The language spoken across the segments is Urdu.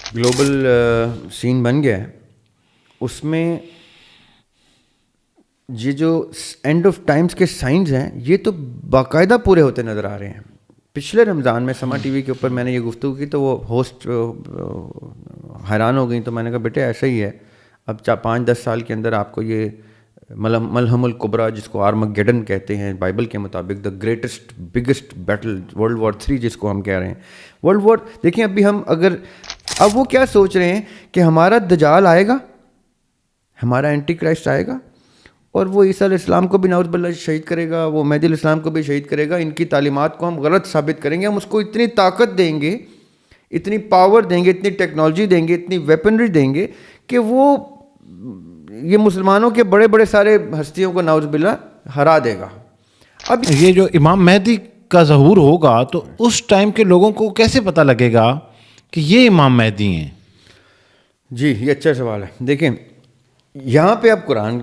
گلوبل سین بن گیا ہے. اس میں یہ جو اینڈ آف ٹائمز کے سائنز ہیں یہ تو باقاعدہ پورے ہوتے نظر آ رہے ہیں. پچھلے رمضان میں سما ٹی وی کے اوپر میں نے یہ گفتگو کی تو وہ ہوسٹ حیران ہو گئی. تو میں نے کہا بیٹے ایسا ہی ہے, اب 5-10 سال کے اندر آپ کو یہ ملحم الکبریٰ جس کو آرمگیڈن کہتے ہیں بائبل کے مطابق, the greatest biggest battle world war 3 جس کو ہم کہہ رہے ہیں, ورلڈ وار. دیکھیں ابھی ہم اگر اب وہ کیا سوچ رہے ہیں کہ ہمارا دجال آئے گا, ہمارا اینٹی کرائسٹ آئے گا اور وہ عیسیٰ علیہ السلام کو بھی نعوذ باللہ شہید کرے گا, وہ مہدی علیہ السلام کو بھی شہید کرے گا. ان کی تعلیمات کو ہم غلط ثابت کریں گے, ہم اس کو اتنی طاقت دیں گے, اتنی پاور دیں گے, اتنی ٹیکنالوجی دیں گے, اتنی ویپنری دیں گے کہ وہ یہ مسلمانوں کے بڑے بڑے سارے ہستیوں کو نعوذ باللہ ہرا دے گا. اب یہ جو امام مہدی کا ظہور ہوگا تو اس ٹائم کے لوگوں کو کیسے پتہ لگے گا کہ یہ امام مہدی ہیں؟ جی یہ اچھا سوال ہے. دیکھیں یہاں پہ اب قرآن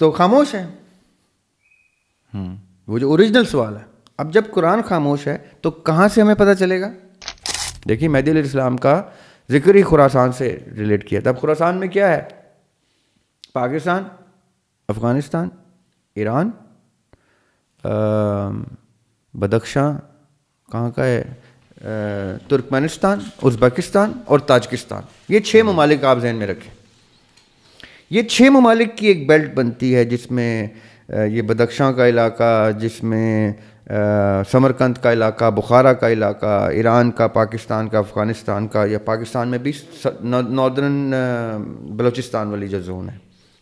تو خاموش ہے, وہ جو اوریجنل سوال ہے. اب جب قرآن خاموش ہے تو کہاں سے ہمیں پتہ چلے گا؟ دیکھیے مہدی علیہ السلام کا ذکر ہی خراسان سے ریلیٹ کیا تھا. اب خراسان میں کیا ہے؟ پاکستان, افغانستان, ایران, بدخشاں کہاں کا ہے, ترکمانستان, ازبکستان اور تاجکستان. یہ 6 ممالک آپ ذہن میں رکھیں. یہ 6 ممالک کی ایک بیلٹ بنتی ہے جس میں یہ بدخشاں کا علاقہ, جس میں سمرقند کا علاقہ, بخارا کا علاقہ, ایران کا, پاکستان کا, افغانستان کا, یا پاکستان میں بھی ناردرن بلوچستان والی جو زون ہے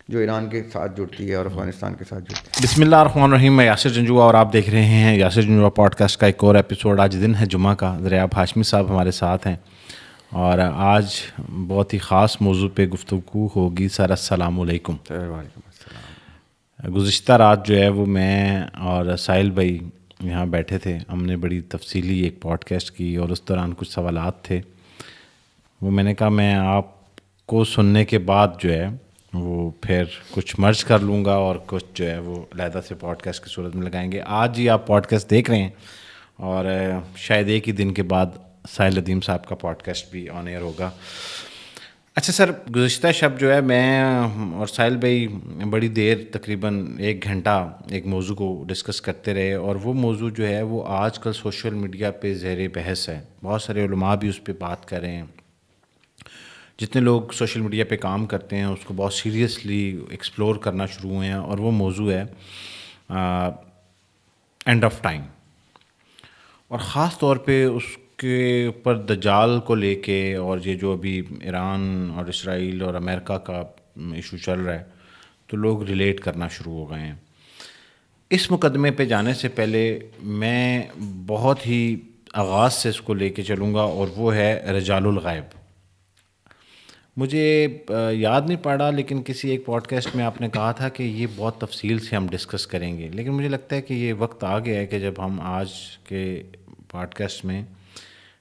جو ایران کے ساتھ جڑتی ہے اور افغانستان کے ساتھ جڑتی ہے. بسم اللہ الرحمن الرحیم. میں یاسر جنجوعہ اور آپ دیکھ رہے ہیں یاسر جنجوعہ پوڈ کاسٹ کا ایک اور ایپیسوڈ. آج دن ہے جمعہ کا. دریاب ہاشمی صاحب ہمارے ساتھ ہیں اور آج بہت ہی خاص موضوع پہ گفتگو ہوگی. سر السلام علیکم. وعلیکم السلام. گزشتہ رات جو ہے وہ میں اور ساحل بھائی یہاں بیٹھے تھے, ہم نے بڑی تفصیلی ایک پوڈ کاسٹ کی اور اس دوران کچھ سوالات تھے. وہ میں نے کہا میں آپ کو سننے کے بعد جو ہے وہ پھر کچھ مرج کر لوں گا اور کچھ جو ہے وہ علیحدہ سے پوڈ کاسٹ کی صورت میں لگائیں گے. آج ہی آپ پوڈ کاسٹ دیکھ رہے ہیں اور شاید ایک ہی دن کے بعد ساحل ندیم صاحب کا پوڈ کاسٹ بھی آن ایئر ہوگا. اچھا سر, گزشتہ شب جو ہے میں اور ساحل بھائی بڑی دیر تقریباً 1 گھنٹہ ایک موضوع کو ڈسکس کرتے رہے اور وہ موضوع جو ہے وہ آج کل سوشل میڈیا پہ زیر بحث ہے. بہت سارے علماء بھی اس پہ بات کر رہے ہیں. جتنے لوگ سوشل میڈیا پہ کام کرتے ہیں اس کو بہت سیریسلی ایکسپلور کرنا شروع ہوئے ہیں اور وہ موضوع ہے اینڈ آف ٹائم, اور خاص طور پہ اس کے اوپر دجال کو لے کے. اور یہ جو ابھی ایران اور اسرائیل اور امریکہ کا ایشو چل رہا ہے تو لوگ ریلیٹ کرنا شروع ہو گئے ہیں. اس مقدمے پہ جانے سے پہلے میں بہت ہی آغاز سے اس کو لے کے چلوں گا اور وہ ہے رجال الغیب. مجھے یاد نہیں پڑا لیکن کسی ایک پوڈ کاسٹ میں آپ نے کہا تھا کہ یہ بہت تفصیل سے ہم ڈسکس کریں گے, لیکن مجھے لگتا ہے کہ یہ وقت آ گیا ہے کہ جب ہم آج کے پوڈ کاسٹ میں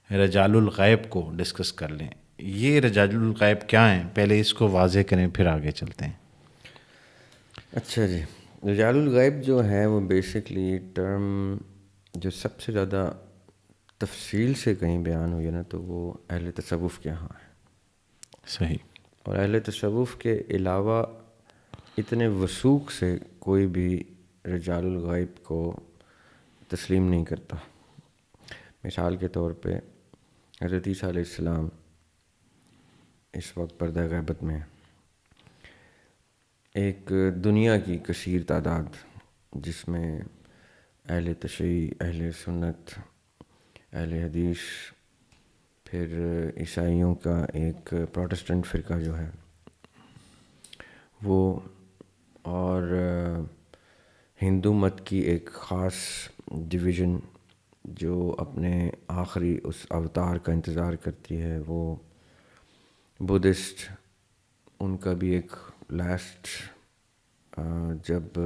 رجال الغیب کو ڈسکس کر لیں. یہ رجال الغیب کیا ہیں, پہلے اس کو واضح کریں پھر آگے چلتے ہیں. اچھا جی, رجال الغیب جو ہے وہ بیسکلی ٹرم جو سب سے زیادہ تفصیل سے کہیں بیان ہوئی ہے نا تو وہ اہل تصوف کے یہاں ہے. صحیح. اور اہل تصوف کے علاوہ اتنے وثوق سے کوئی بھی رجال الغیب کو تسلیم نہیں کرتا. مثال کے طور پہ حضرت عیسیٰ علیہ السلام اس وقت پردہ غیبت میں. ایک دنیا کی کثیر تعداد جس میں اہل تشیع, اہل سنت, اہل حدیث, پھر عیسائیوں کا ایک پروٹسٹنٹ فرقہ جو ہے وہ, اور ہندو مت کی ایک خاص ڈویژن جو اپنے آخری اس اوتار کا انتظار کرتی ہے, وہ بدھسٹ. ان کا بھی ایک لاسٹ جب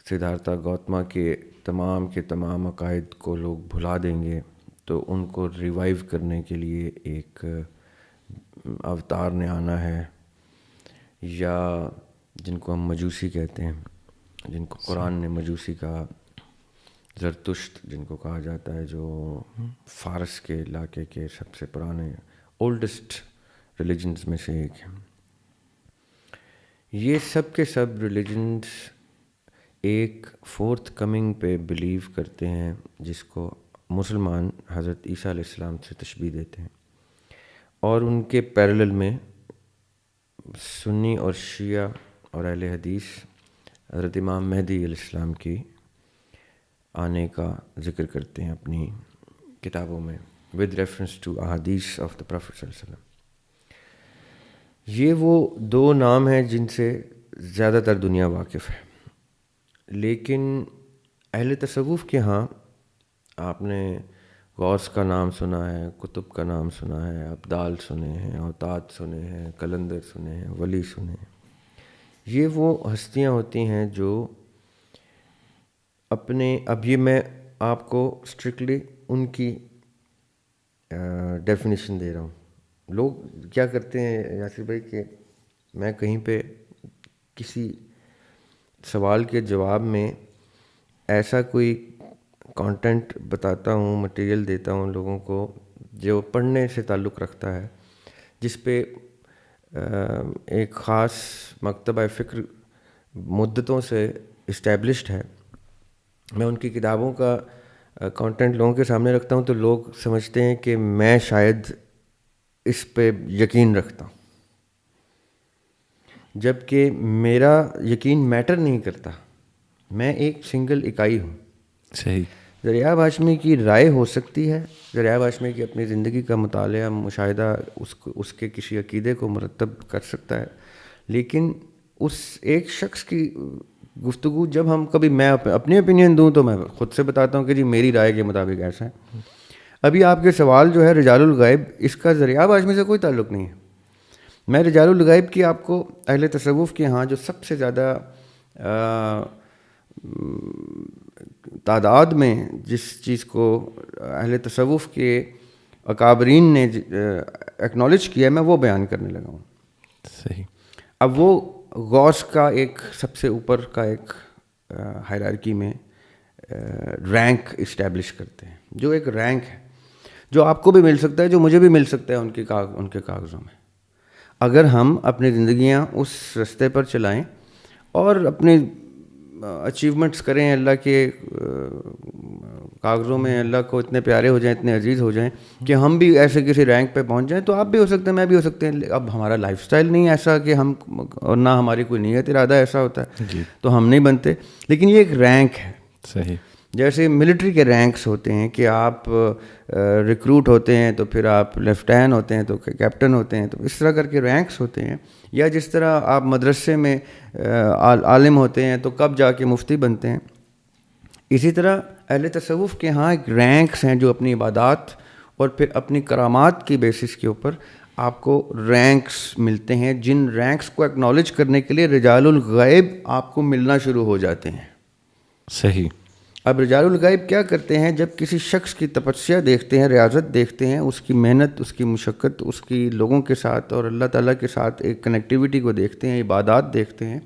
سدھارتھا گوتما کے تمام عقائد کو لوگ بھلا دیں گے تو ان کو ریوائیو کرنے کے لیے ایک اوتار نے آنا ہے, یا جن کو ہم مجوسی کہتے ہیں, جن کو قرآن نے مجوسی کہا, زرتشت جن کو کہا جاتا ہے, جو فارس کے علاقے کے سب سے پرانے اولڈسٹ ریلیجنز میں سے ایک ہے. یہ سب کے سب ریلیجنز ایک فورتھ کمنگ پہ بلیو کرتے ہیں جس کو مسلمان حضرت عیسیٰ علیہ السلام سے تشبیہ دیتے ہیں, اور ان کے پیرلل میں سنی اور شیعہ اور اہل حدیث حضرت امام مہدی علیہ السلام کی آنے کا ذکر کرتے ہیں اپنی کتابوں میں ود ریفرنس ٹو احادیث آف دا پروفیٹ صلی اللہ علیہ وسلم. یہ وہ دو نام ہیں جن سے زیادہ تر دنیا واقف ہے, لیکن اہل تصوف کے ہاں آپ نے غوث کا نام سنا ہے, کتب کا نام سنا ہے, ابدال سنے ہیں, اوتاد سنے ہیں, کلندر سنے ہیں, ولی سنے ہیں. یہ وہ ہستیاں ہوتی ہیں جو اپنے, اب یہ میں آپ کو اسٹرکٹلی ان کی ڈیفینیشن دے رہا ہوں. لوگ کیا کرتے ہیں یاسر بھائی کہ میں کہیں پہ کسی سوال کے جواب میں ایسا کوئی کانٹینٹ بتاتا ہوں, مٹیریل دیتا ہوں لوگوں کو جو پڑھنے سے تعلق رکھتا ہے, جس پہ ایک خاص مکتبہ فکر مدتوں سے اسٹیبلشڈ ہے. میں ان کی کتابوں کا کانٹینٹ لوگوں کے سامنے رکھتا ہوں تو لوگ سمجھتے ہیں کہ میں شاید اس پہ یقین رکھتا ہوں, جب کہ میرا یقین میٹر نہیں کرتا. میں ایک سنگل اکائی ہوں. صحیح. ذریعہ ہاشمی کی رائے ہو سکتی ہے, ذریعہ ہاشمی کی اپنی زندگی کا مطالعہ مشاہدہ اس کے کسی عقیدے کو مرتب کر سکتا ہے, لیکن اس ایک شخص کی گفتگو جب ہم کبھی میں اپنی اوپینین دوں تو میں خود سے بتاتا ہوں کہ جی میری رائے کے مطابق ایسا ہے. ابھی آپ کے سوال جو ہے رجال الغیب, اس کا ذریعہ ہاشمی سے کوئی تعلق نہیں ہے. میں رجال الغیب کی آپ کو اہل تصوف کے ہاں جو سب سے زیادہ تعداد میں جس چیز کو اہل تصوف کے اکابرین نے ایکنالج کیا ہے میں وہ بیان کرنے لگا ہوں. صحیح. اب وہ غوث کا ایک سب سے اوپر کا ایک ہائرارکی میں رینک اسٹیبلش کرتے ہیں, جو ایک رینک ہے جو آپ کو بھی مل سکتا ہے, جو مجھے بھی مل سکتا ہے ان کے کاغذوں میں, اگر ہم اپنی زندگیاں اس رستے پر چلائیں اور اپنے اچیومنٹس کریں, اللہ کے کاغذوں میں اللہ کو اتنے پیارے ہو جائیں, اتنے عزیز ہو جائیں کہ ہم بھی ایسے کسی رینک پہ پہنچ جائیں, تو آپ بھی ہو سکتے ہیں, میں بھی ہو سکتے ہیں. اب ہمارا لائف سٹائل نہیں ایسا کہ ہم, اور نہ ہماری کوئی نیت ارادہ ایسا ہوتا ہے تو ہم نہیں بنتے, لیکن یہ ایک رینک ہے. صحیح. جیسے ملٹری کے رینکس ہوتے ہیں کہ آپ ریکروٹ ہوتے ہیں تو پھر آپ لیفٹیننٹ ہوتے ہیں تو کیپٹن ہوتے ہیں, تو اس طرح کر کے رینکس ہوتے ہیں. یا جس طرح آپ مدرسے میں عالم ہوتے ہیں تو کب جا کے مفتی بنتے ہیں, اسی طرح اہل تصوف کے ہاں ایک رینکس ہیں جو اپنی عبادات اور پھر اپنی کرامات کی بیسس کے اوپر آپ کو رینکس ملتے ہیں, جن رینکس کو ایکنالج کرنے کے لیے رجال الغیب آپ کو ملنا شروع ہو جاتے ہیں. صحیح. اب رجال الغیب کیا کرتے ہیں, جب کسی شخص کی تپسیا دیکھتے ہیں, ریاضت دیکھتے ہیں, اس کی محنت, اس کی مشقت, اس کی لوگوں کے ساتھ اور اللہ تعالیٰ کے ساتھ ایک کنیکٹیوٹی کو دیکھتے ہیں, عبادات دیکھتے ہیں,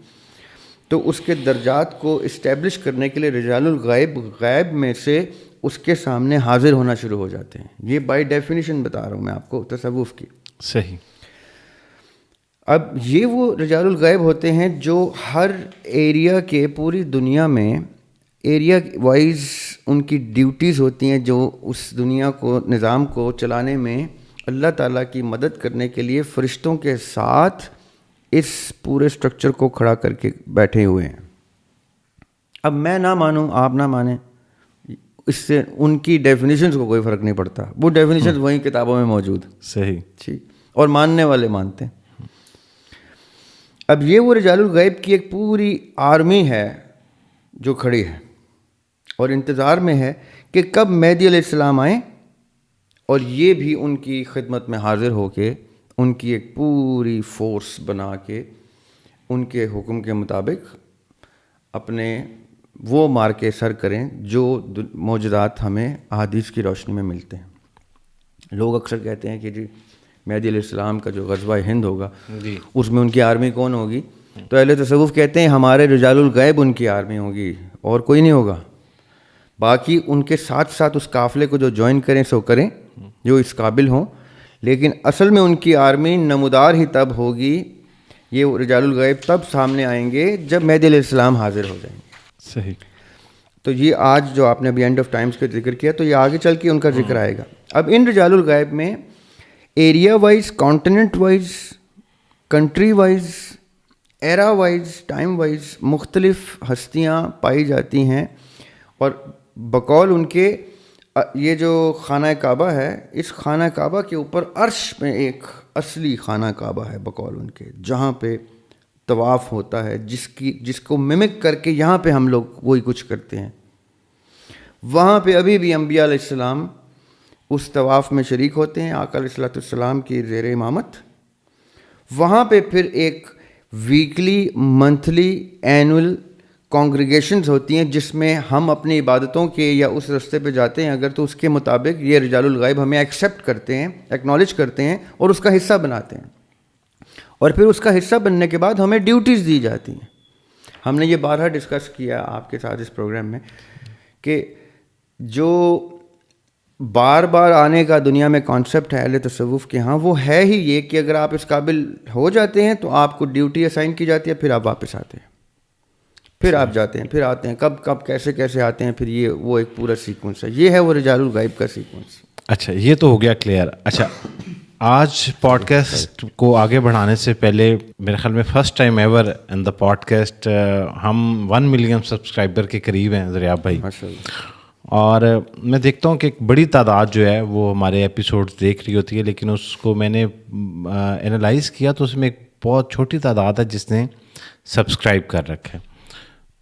تو اس کے درجات کو اسٹیبلش کرنے کے لیے رجال الغیب غیب میں سے اس کے سامنے حاضر ہونا شروع ہو جاتے ہیں. یہ بائی ڈیفینیشن بتا رہا ہوں میں آپ کو تصوف کی. صحیح. اب یہ وہ رجال الغیب ہوتے ہیں جو ہر ایریا کے, پوری دنیا میں ایریا وائز ان کی ڈیوٹیز ہوتی ہیں, جو اس دنیا کو, نظام کو چلانے میں اللہ تعالیٰ کی مدد کرنے کے لیے فرشتوں کے ساتھ اس پورے سٹرکچر کو کھڑا کر کے بیٹھے ہوئے ہیں. اب میں نہ مانوں, آپ نہ مانیں, اس سے ان کی ڈیفینیشنز کو کوئی فرق نہیں پڑتا, وہ ڈیفینیشنز وہیں کتابوں میں موجود. صحیح. ٹھیک. اور ماننے والے مانتے ہیں. اب یہ وہ رجال الغیب کی ایک پوری آرمی ہے جو کھڑی ہے اور انتظار میں ہے کہ کب مہدی علیہ السلام آئیں اور یہ بھی ان کی خدمت میں حاضر ہو کے ان کی ایک پوری فورس بنا کے ان کے حکم کے مطابق اپنے وہ مار کے سر کریں جو معجزات ہمیں احادیث کی روشنی میں ملتے ہیں. لوگ اکثر کہتے ہیں کہ جی مہدی علیہ السلام کا جو غزوہ ہند ہوگا اس میں ان کی آرمی کون ہوگی, تو اہل تصوف کہتے ہیں ہمارے رجال الغیب ان کی آرمی ہوگی اور کوئی نہیں ہوگا. باقی ان کے ساتھ ساتھ اس قافلے کو جو جوائن کریں سو کریں جو اس قابل ہوں, لیکن اصل میں ان کی آرمی نمودار ہی تب ہوگی، یہ رجال الغیب تب سامنے آئیں گے جب مہدی علیہ السلام حاضر ہو جائیں گے. صحیح. تو یہ آج جو آپ نے ابھی اینڈ آف ٹائمز کا ذکر کیا، تو یہ آگے چل کے ان کا ذکر آئے گا. اب ان رجال الغیب میں area wise, continent wise, country wise, era wise, time wise مختلف ہستیاں پائی جاتی ہیں. اور بقول ان کے یہ جو خانہ کعبہ ہے، اس خانہ کعبہ کے اوپر عرش میں ایک اصلی خانہ کعبہ ہے بقول ان کے، جہاں پہ طواف ہوتا ہے، جس کو ممک کر کے یہاں پہ ہم لوگ وہی کچھ کرتے ہیں. وہاں پہ ابھی بھی انبیاء علیہ السلام اس طواف میں شریک ہوتے ہیں آقا علیہ السلام کی زیر امامت. وہاں پہ پھر ایک ویکلی، منتھلی، اینول کانگریگیشنز ہوتی ہیں جس میں ہم اپنی عبادتوں کے یا اس رستے پہ جاتے ہیں اگر، تو اس کے مطابق یہ رجال الغیب ہمیں ایکسیپٹ کرتے ہیں، ایکنالج کرتے ہیں اور اس کا حصہ بناتے ہیں. اور پھر اس کا حصہ بننے کے بعد ہمیں ڈیوٹیز دی جاتی ہیں. ہم نے یہ بارہا ڈسکس کیا آپ کے ساتھ اس پروگرام میں کہ جو بار بار آنے کا دنیا میں کانسیپٹ ہے اہل تصوف کے ہاں، وہ ہے ہی یہ کہ اگر آپ اس قابل ہو جاتے ہیں تو آپ کو ڈیوٹی اسائن کی جاتی ہے، پھر آپ واپس آتے ہیں، پھر آپ جاتے ہیں، پھر آتے ہیں، کب کیسے کیسے آتے ہیں، پھر یہ وہ ایک پورا سیکوینس ہے. یہ ہے وہ رجال الغیب کا سیکوینس. اچھا، یہ تو ہو گیا کلیئر. اچھا، آج پوڈ کاسٹ کو آگے بڑھانے سے پہلے میرے خیال میں first time ever in the podcast ہم 1 ملین سبسکرائبر کے قریب ہیں دریاب بھائی. اور میں دیکھتا ہوں کہ ایک بڑی تعداد جو ہے وہ ہمارے ایپیسوڈز دیکھ رہی ہوتی ہے، لیکن اس کو میں نے انالائز کیا تو اس میں ایک بہت چھوٹی تعداد ہے جس نے سبسکرائب کر رکھا ہے.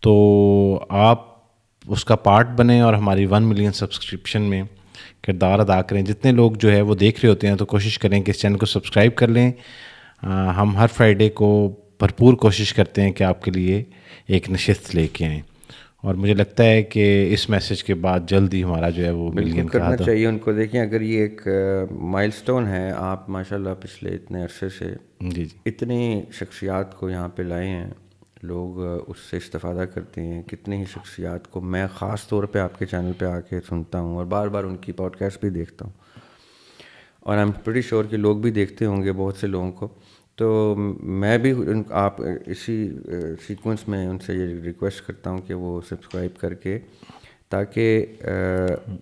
تو آپ اس کا پارٹ بنیں اور ہماری 1 ملین سبسکرپشن میں کردار ادا کریں. جتنے لوگ جو ہے وہ دیکھ رہے ہوتے ہیں تو کوشش کریں کہ اس چینل کو سبسکرائب کر لیں. ہم ہر فرائیڈے کو بھرپور کوشش کرتے ہیں کہ آپ کے لیے ایک نشست لے کے آئیں، اور مجھے لگتا ہے کہ اس میسج کے بعد جلد ہی ہمارا جو ہے وہ ملین کرنا چاہیے ان کو. دیکھیں اگر یہ ایک مائل سٹون ہے، آپ ماشاءاللہ پچھلے اتنے عرصے سے جی اتنی شخصیات کو یہاں پہ لائے ہیں، لوگ اس سے استفادہ کرتے ہیں. کتنے ہی شخصیات کو میں خاص طور پہ آپ کے چینل پہ آ کے سنتا ہوں اور بار بار ان کی پوڈ کاسٹ بھی دیکھتا ہوں، اور آئی ایم پریٹی شیور کہ لوگ بھی دیکھتے ہوں گے بہت سے لوگوں کو. تو میں بھی آپ اسی سیکوینس میں ان سے یہ ریکویسٹ کرتا ہوں کہ وہ سبسکرائب کر کے، تاکہ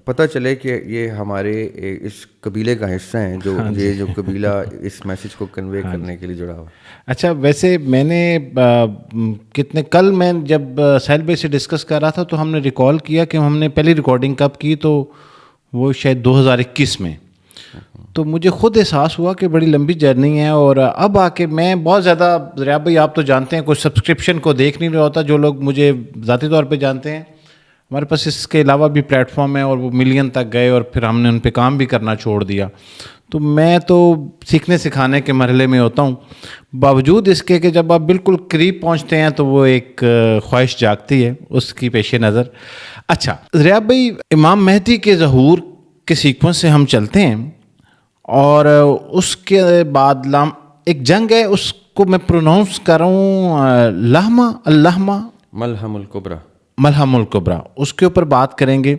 پتہ چلے کہ یہ ہمارے اس قبیلے کا حصہ ہیں، جو قبیلہ اس میسج کو کنوے کرنے کے لیے جڑا ہوا. اچھا، ویسے میں نے کل میں جب سہیل بھائی سے ڈسکس کر رہا تھا تو ہم نے ریکال کیا کہ ہم نے پہلی ریکارڈنگ کب کی، تو وہ شاید 2021 میں. تو مجھے خود احساس ہوا کہ بڑی لمبی جرنی ہے، اور اب آ کے میں بہت زیادہ، ضریاب بھائی آپ تو جانتے ہیں کوئی سبسکرپشن کو دیکھ نہیں رہا ہوتا. جو لوگ مجھے ذاتی طور پہ جانتے ہیں، ہمارے پاس اس کے علاوہ بھی پلیٹ فارم ہے اور وہ ملین تک گئے اور پھر ہم نے ان پہ کام بھی کرنا چھوڑ دیا. تو میں تو سیکھنے سکھانے کے مرحلے میں ہوتا ہوں. باوجود اس کے کہ جب آپ بالکل قریب پہنچتے ہیں تو وہ ایک خواہش جاگتی ہے اس کی پیش نظر. اچھا ضریاب بھائی، امام مہدی کے ظہور کے سیکوینس سے ہم چلتے ہیں، اور اس کے بعد ایک جنگ ہے، اس کو میں پروناؤنس کر رہا ہوں اللہمہ ملحم الکبریٰ، اس کے اوپر بات کریں گے،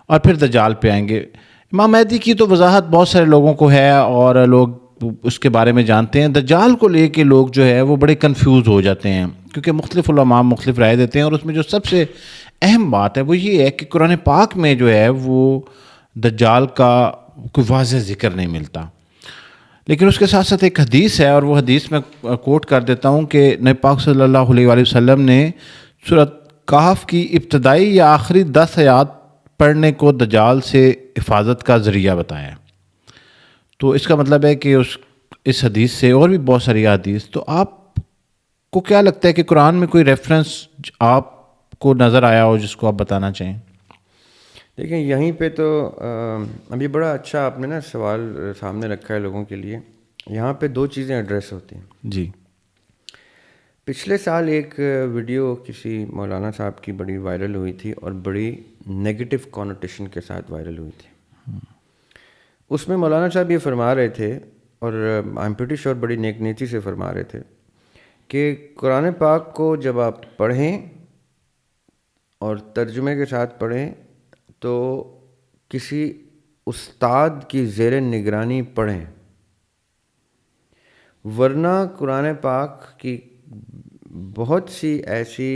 اور پھر دجال پہ آئیں گے. امام مہدی کی تو وضاحت بہت سارے لوگوں کو ہے اور لوگ اس کے بارے میں جانتے ہیں. دجال کو لے کے لوگ جو ہے وہ بڑے کنفیوز ہو جاتے ہیں، کیونکہ مختلف علماء مختلف رائے دیتے ہیں، اور اس میں جو سب سے اہم بات ہے وہ یہ ہے کہ قرآن پاک میں جو ہے وہ دجال کا کوئی واضح ذکر نہیں ملتا. لیکن اس کے ساتھ ساتھ ایک حدیث ہے، اور وہ حدیث میں کوٹ کر دیتا ہوں کہ نبی پاک صلی اللہ علیہ وآلہ وسلم نے سورۃ کہف کی ابتدائی یا آخری 10 آیات پڑھنے کو دجال سے حفاظت کا ذریعہ بتایا. تو اس کا مطلب ہے کہ اس حدیث سے، اور بھی بہت ساری حدیث، تو آپ کو کیا لگتا ہے کہ قرآن میں کوئی ریفرنس آپ کو نظر آیا ہو جس کو آپ بتانا چاہیں؟ دیکھیں یہیں پہ تو ابھی بڑا اچھا آپ نے نا سوال سامنے رکھا ہے لوگوں کے لیے. یہاں پہ 2 چیزیں ایڈریس ہوتی ہیں. جی، پچھلے سال ایک ویڈیو کسی مولانا صاحب کی بڑی وائرل ہوئی تھی، اور بڑی نیگیٹو کونوٹیشن کے ساتھ وائرل ہوئی تھی. اس میں مولانا صاحب یہ فرما رہے تھے، اور آئی ایم پریٹی شیور بڑی نیک نیتی سے فرما رہے تھے، کہ قرآن پاک کو جب آپ پڑھیں اور ترجمے کے ساتھ پڑھیں تو کسی استاد کی زیر نگرانی پڑھیں. ورنہ قرآن پاک کی بہت سی ایسی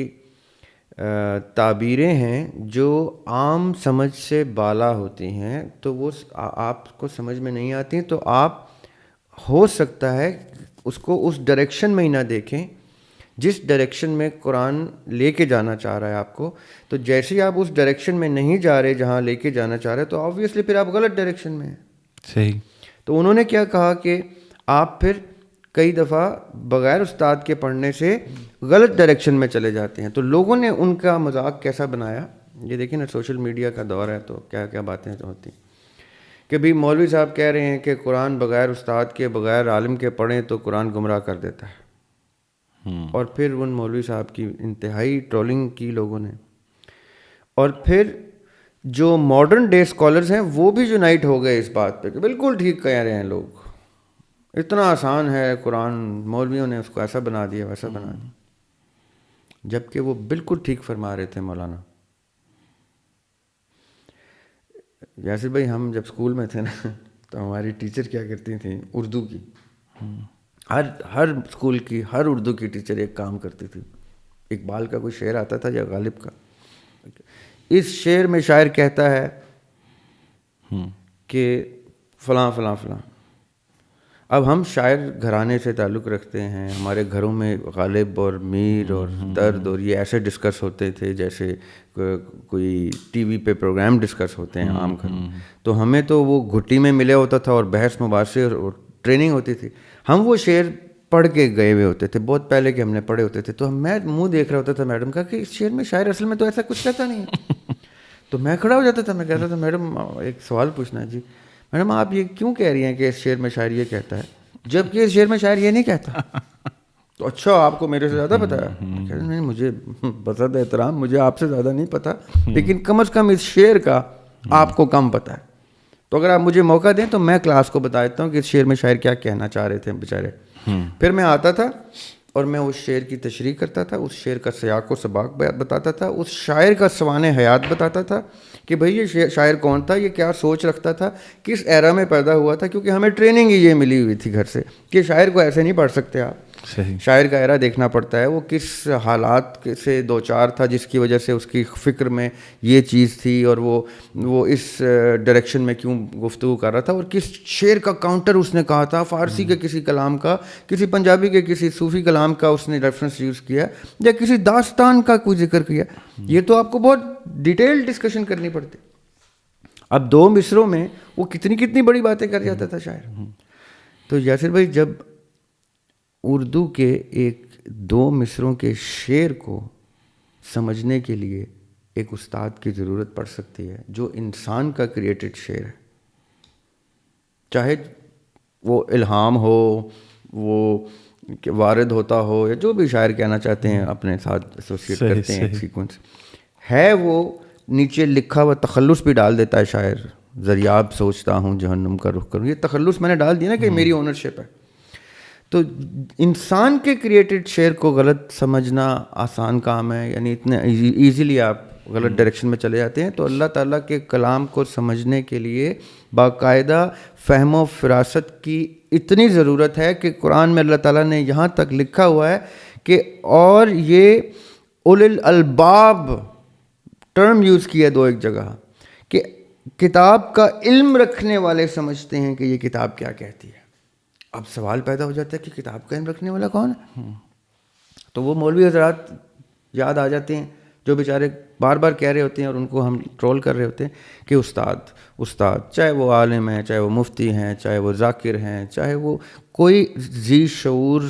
تعبیریں ہیں جو عام سمجھ سے بالا ہوتی ہیں، تو وہ آپ کو سمجھ میں نہیں آتی ہیں، تو آپ ہو سکتا ہے اس کو اس ڈائریکشن میں ہی نہ دیکھیں جس ڈائریکشن میں قرآن لے کے جانا چاہ رہا ہے آپ کو. تو جیسے ہی آپ اس ڈائریکشن میں نہیں جا رہے جہاں لے کے جانا چاہ رہے تو آبویسلی پھر آپ غلط ڈائریکشن میں ہیں. صحیح. تو انہوں نے کیا کہا کہ آپ پھر کئی دفعہ بغیر استاد کے پڑھنے سے غلط ڈائریکشن میں چلے جاتے ہیں. تو لوگوں نے ان کا مذاق کیسا بنایا، یہ دیکھیں نا، سوشل میڈیا کا دور ہے تو کیا کیا باتیں ہوتی ہیں کہ بھئی مولوی صاحب کہہ رہے ہیں کہ قرآن بغیر استاد کے بغیر عالم کے پڑھیں تو قرآن گمراہ کر دیتا ہے. اور پھر ان مولوی صاحب کی انتہائی ٹرولنگ کی لوگوں نے. اور پھر جو ماڈرن ڈے اسکالرز ہیں وہ بھی یونائٹ ہو گئے اس بات پہ کہ بالکل ٹھیک کہہ رہے ہیں لوگ، اتنا آسان ہے قرآن، مولویوں نے اس کو ایسا بنا دیا ویسا بنا دیا، جبکہ وہ بالکل ٹھیک فرما رہے تھے مولانا. یاسر بھائی، ہم جب اسکول میں تھے نا تو ہماری ٹیچر کیا کرتی تھیں اردو کی، ہر اسکول کی ہر اردو کی ٹیچر ایک کام کرتی تھی. اقبال کا کوئی شعر آتا تھا یا غالب کا، اس شعر میں شاعر کہتا ہے کہ فلاں فلاں فلاں. اب ہم شاعر گھرانے سے تعلق رکھتے ہیں، ہمارے گھروں میں غالب اور میر اور درد اور یہ ایسے ڈسکس ہوتے تھے جیسے کوئی ٹی وی پہ پروگرام ڈسکس ہوتے ہیں عام گھروں. تو ہمیں تو وہ گھٹی میں ملے ہوتا تھا اور بحث مباحثے اور ٹریننگ ہوتی تھی. ہم وہ شعر پڑھ کے گئے ہوئے ہوتے تھے، بہت پہلے کے ہم نے پڑھے ہوتے تھے. تو میں منہ دیکھ رہا ہوتا تھا میڈم کا کہ اس شعر میں شاعر اصل میں تو ایسا کچھ کہتا نہیں ہے. تو میں کھڑا ہو جاتا تھا، میں کہتا تھا میڈم ایک سوال پوچھنا ہے. جی میڈم آپ یہ کیوں کہہ رہی ہیں کہ اس شعر میں شاعر یہ کہتا ہے جبکہ اس شعر میں شاعر یہ نہیں کہتا؟ تو اچھا آپ کو میرے سے زیادہ پتہ ہے؟ کہتے نہیں، مجھے بصد احترام مجھے آپ سے زیادہ نہیں پتہ، لیکن کم از کم اس شعر کا آپ کو کم پتہ ہے. تو اگر آپ مجھے موقع دیں تو میں کلاس کو بتا دیتا ہوں کہ اس شعر میں شاعر کیا کہنا چاہ رہے تھے بیچارے. پھر میں آتا تھا اور میں اس شعر کی تشریح کرتا تھا، اس شعر کا سیاق و سباق بتاتا تھا، اس شاعر کا سوانح حیات بتاتا تھا کہ بھئی یہ شاعر کون تھا، یہ کیا سوچ رکھتا تھا، کس ایرا میں پیدا ہوا تھا. کیونکہ ہمیں ٹریننگ ہی یہ ملی ہوئی تھی گھر سے کہ شاعر کو ایسے نہیں پڑھ سکتے آپ. شاعر کا ایرا دیکھنا پڑتا ہے، وہ کس حالات سے دو چار تھا جس کی وجہ سے اس کی فکر میں یہ چیز تھی اور وہ اس ڈائریکشن میں کیوں گفتگو کر رہا تھا، اور کس شعر کا کاؤنٹر اس نے کہا تھا، فارسی کے کسی کلام کا، کسی پنجابی کے کسی صوفی کلام کا اس نے ریفرنس یوز کیا یا کسی داستان کا کوئی ذکر کیا. یہ تو آپ کو بہت ڈیٹیل ڈسکشن کرنی پڑتی. اب دو مصروں میں وہ کتنی بڑی باتیں کر جاتا تھا شاعر. تو یاسر بھائی، جب اردو کے ایک دو مصروں کے شعر کو سمجھنے کے لیے ایک استاد کی ضرورت پڑ سکتی ہے جو انسان کا کریٹڈ شعر ہے، چاہے وہ الہام ہو، وہ وارد ہوتا ہو، یا جو بھی شاعر کہنا چاہتے ہیں اپنے ساتھ ایسوسیٹ کرتے ہیں ایک سیکوینس ہے، وہ نیچے لکھا ہوا تخلص بھی ڈال دیتا ہے شاعر. ذریاب سوچتا ہوں جہنم کا رخ کروں، یہ تخلص میں نے ڈال دیا نا کہ میری اونرشپ ہے. تو انسان کے کریٹڈ شعر کو غلط سمجھنا آسان کام ہے، یعنی اتنے ایزیلی آپ غلط ڈائریکشن میں چلے جاتے ہیں. تو اللہ تعالیٰ کے کلام کو سمجھنے کے لیے باقاعدہ فہم و فراست کی اتنی ضرورت ہے کہ قرآن میں اللہ تعالیٰ نے یہاں تک لکھا ہوا ہے کہ، اور یہ اولل الالباب ٹرم یوز کیا دو ایک جگہ، کہ کتاب کا علم رکھنے والے سمجھتے ہیں کہ یہ کتاب کیا کہتی ہے. اب سوال پیدا ہو جاتا ہے کہ کتاب کا علم رکھنے والا کون ہے؟ تو وہ مولوی حضرات یاد آ جاتے ہیں جو بیچارے بار بار کہہ رہے ہوتے ہیں اور ان کو ہم ٹرول کر رہے ہوتے ہیں کہ استاد چاہے وہ عالم ہیں، چاہے وہ مفتی ہیں، چاہے وہ ذاکر ہیں، چاہے وہ کوئی ذی شعور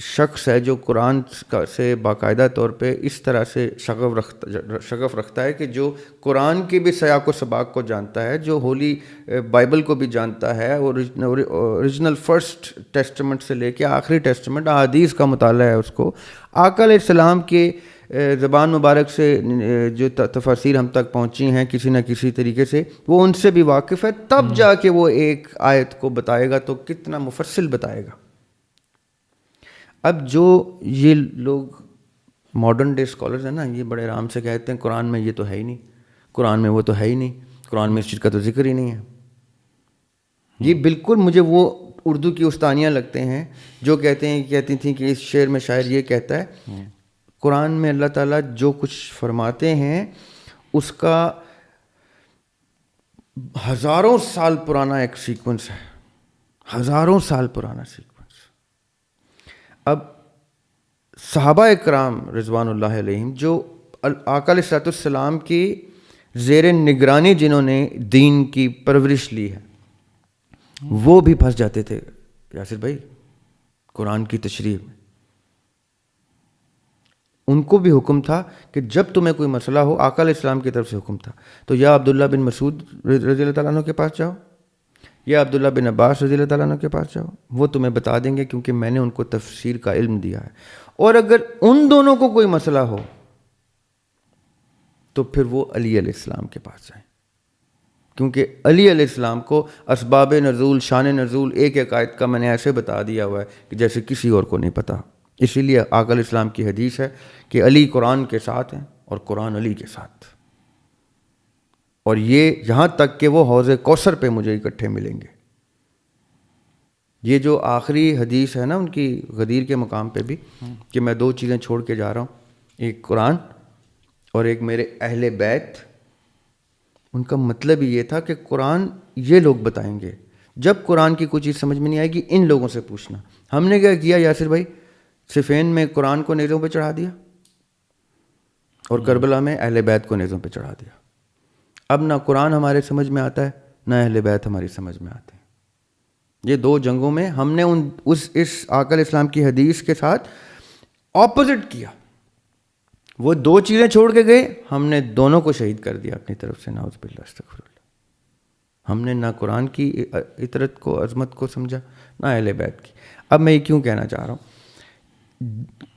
شخص ہے جو قرآن سے باقاعدہ طور پہ اس طرح سے شغف رکھتا ہے کہ جو قرآن کی بھی سیاق و سباق کو جانتا ہے، جو ہولی بائبل کو بھی جانتا ہے، اوریجنل فرسٹ ٹیسٹمنٹ سے لے کے آخری ٹیسٹمنٹ احادیث کا مطالعہ ہے اس کو، آقا علیہ السلام کے زبان مبارک سے جو تفاسیر ہم تک پہنچی ہیں کسی نہ کسی طریقے سے وہ ان سے بھی واقف ہے، تب جا کے وہ ایک آیت کو بتائے گا تو کتنا مفصل بتائے گا. اب جو یہ لوگ ماڈرن ڈے اسکالرز ہیں نا، یہ بڑے آرام سے کہتے ہیں قرآن میں یہ تو ہے ہی نہیں، قرآن میں وہ تو ہے ہی نہیں، قرآن میں اس چیز کا تو ذکر ہی نہیں ہے. یہ بالکل مجھے وہ اردو کی استانیاں لگتے ہیں جو کہتی تھیں کہ اس شعر میں شاعر یہ کہتا ہے. قرآن میں اللہ تعالیٰ جو کچھ فرماتے ہیں اس کا ہزاروں سال پرانا ایک سیکوینس ہے، ہزاروں سال پرانا سیکوینس. اب صحابہ اکرام رضوان اللہ علیہم جو آقا علیہ الصلوۃ والسلام کی زیر نگرانی جنہوں نے دین کی پرورش لی ہے، وہ بھی پھنس جاتے تھے یاسر بھائی قرآن کی تشریح میں. ان کو بھی حکم تھا کہ جب تمہیں کوئی مسئلہ ہو، آقا علیہ السلام کی طرف سے حکم تھا، تو یا عبداللہ بن مسعود رضی اللہ تعالیٰ عنہ کے پاس جاؤ یا عبداللہ بن عباس رضی اللہ تعالیٰ عنہ کے پاس جاؤ، وہ تمہیں بتا دیں گے کیونکہ میں نے ان کو تفسیر کا علم دیا ہے. اور اگر ان دونوں کو کوئی مسئلہ ہو تو پھر وہ علی علیہ السلام کے پاس جائیں، کیونکہ علی علیہ السلام کو اسباب نزول، شان نزول ایک ایک آیت کا میں نے ایسے بتا دیا ہوا ہے کہ جیسے کسی اور کو نہیں پتہ. اسی لیے آقا علیہ السلام کی حدیث ہے کہ علی قرآن کے ساتھ ہیں اور قرآن علی کے ساتھ، اور یہ یہاں تک کہ وہ حوض کوثر پہ مجھے اکٹھے ملیں گے. یہ جو آخری حدیث ہے نا ان کی غدیر کے مقام پہ بھی کہ میں 2 چیزیں چھوڑ کے جا رہا ہوں، ایک قرآن اور ایک میرے اہل بیت. ان کا مطلب ہی یہ تھا کہ قرآن یہ لوگ بتائیں گے. جب قرآن کی کوئی چیز سمجھ میں نہیں آئے گی ان لوگوں سے پوچھنا. ہم نے کیا کیا یاسر بھائی؟ صفین میں قرآن کو نیزوں پہ چڑھا دیا اور کربلا میں اہل بیت کو نیزوں پہ چڑھا دیا. اب نہ قرآن ہمارے سمجھ میں آتا ہے نہ اہل بیت ہماری سمجھ میں آتے ہیں. یہ 2 جنگوں میں ہم نے اس آقا علیہ السلام کی حدیث کے ساتھ اپوزٹ کیا. وہ 2 چیزیں چھوڑ کے گئے، ہم نے دونوں کو شہید کر دیا اپنی طرف سے. نعوذ باللہ استغفر اللہ. ہم نے نہ قرآن کی اطرت کو، عظمت کو سمجھا نہ اہل بیت کی. اب میں یہ کیوں کہنا چاہ رہا ہوں،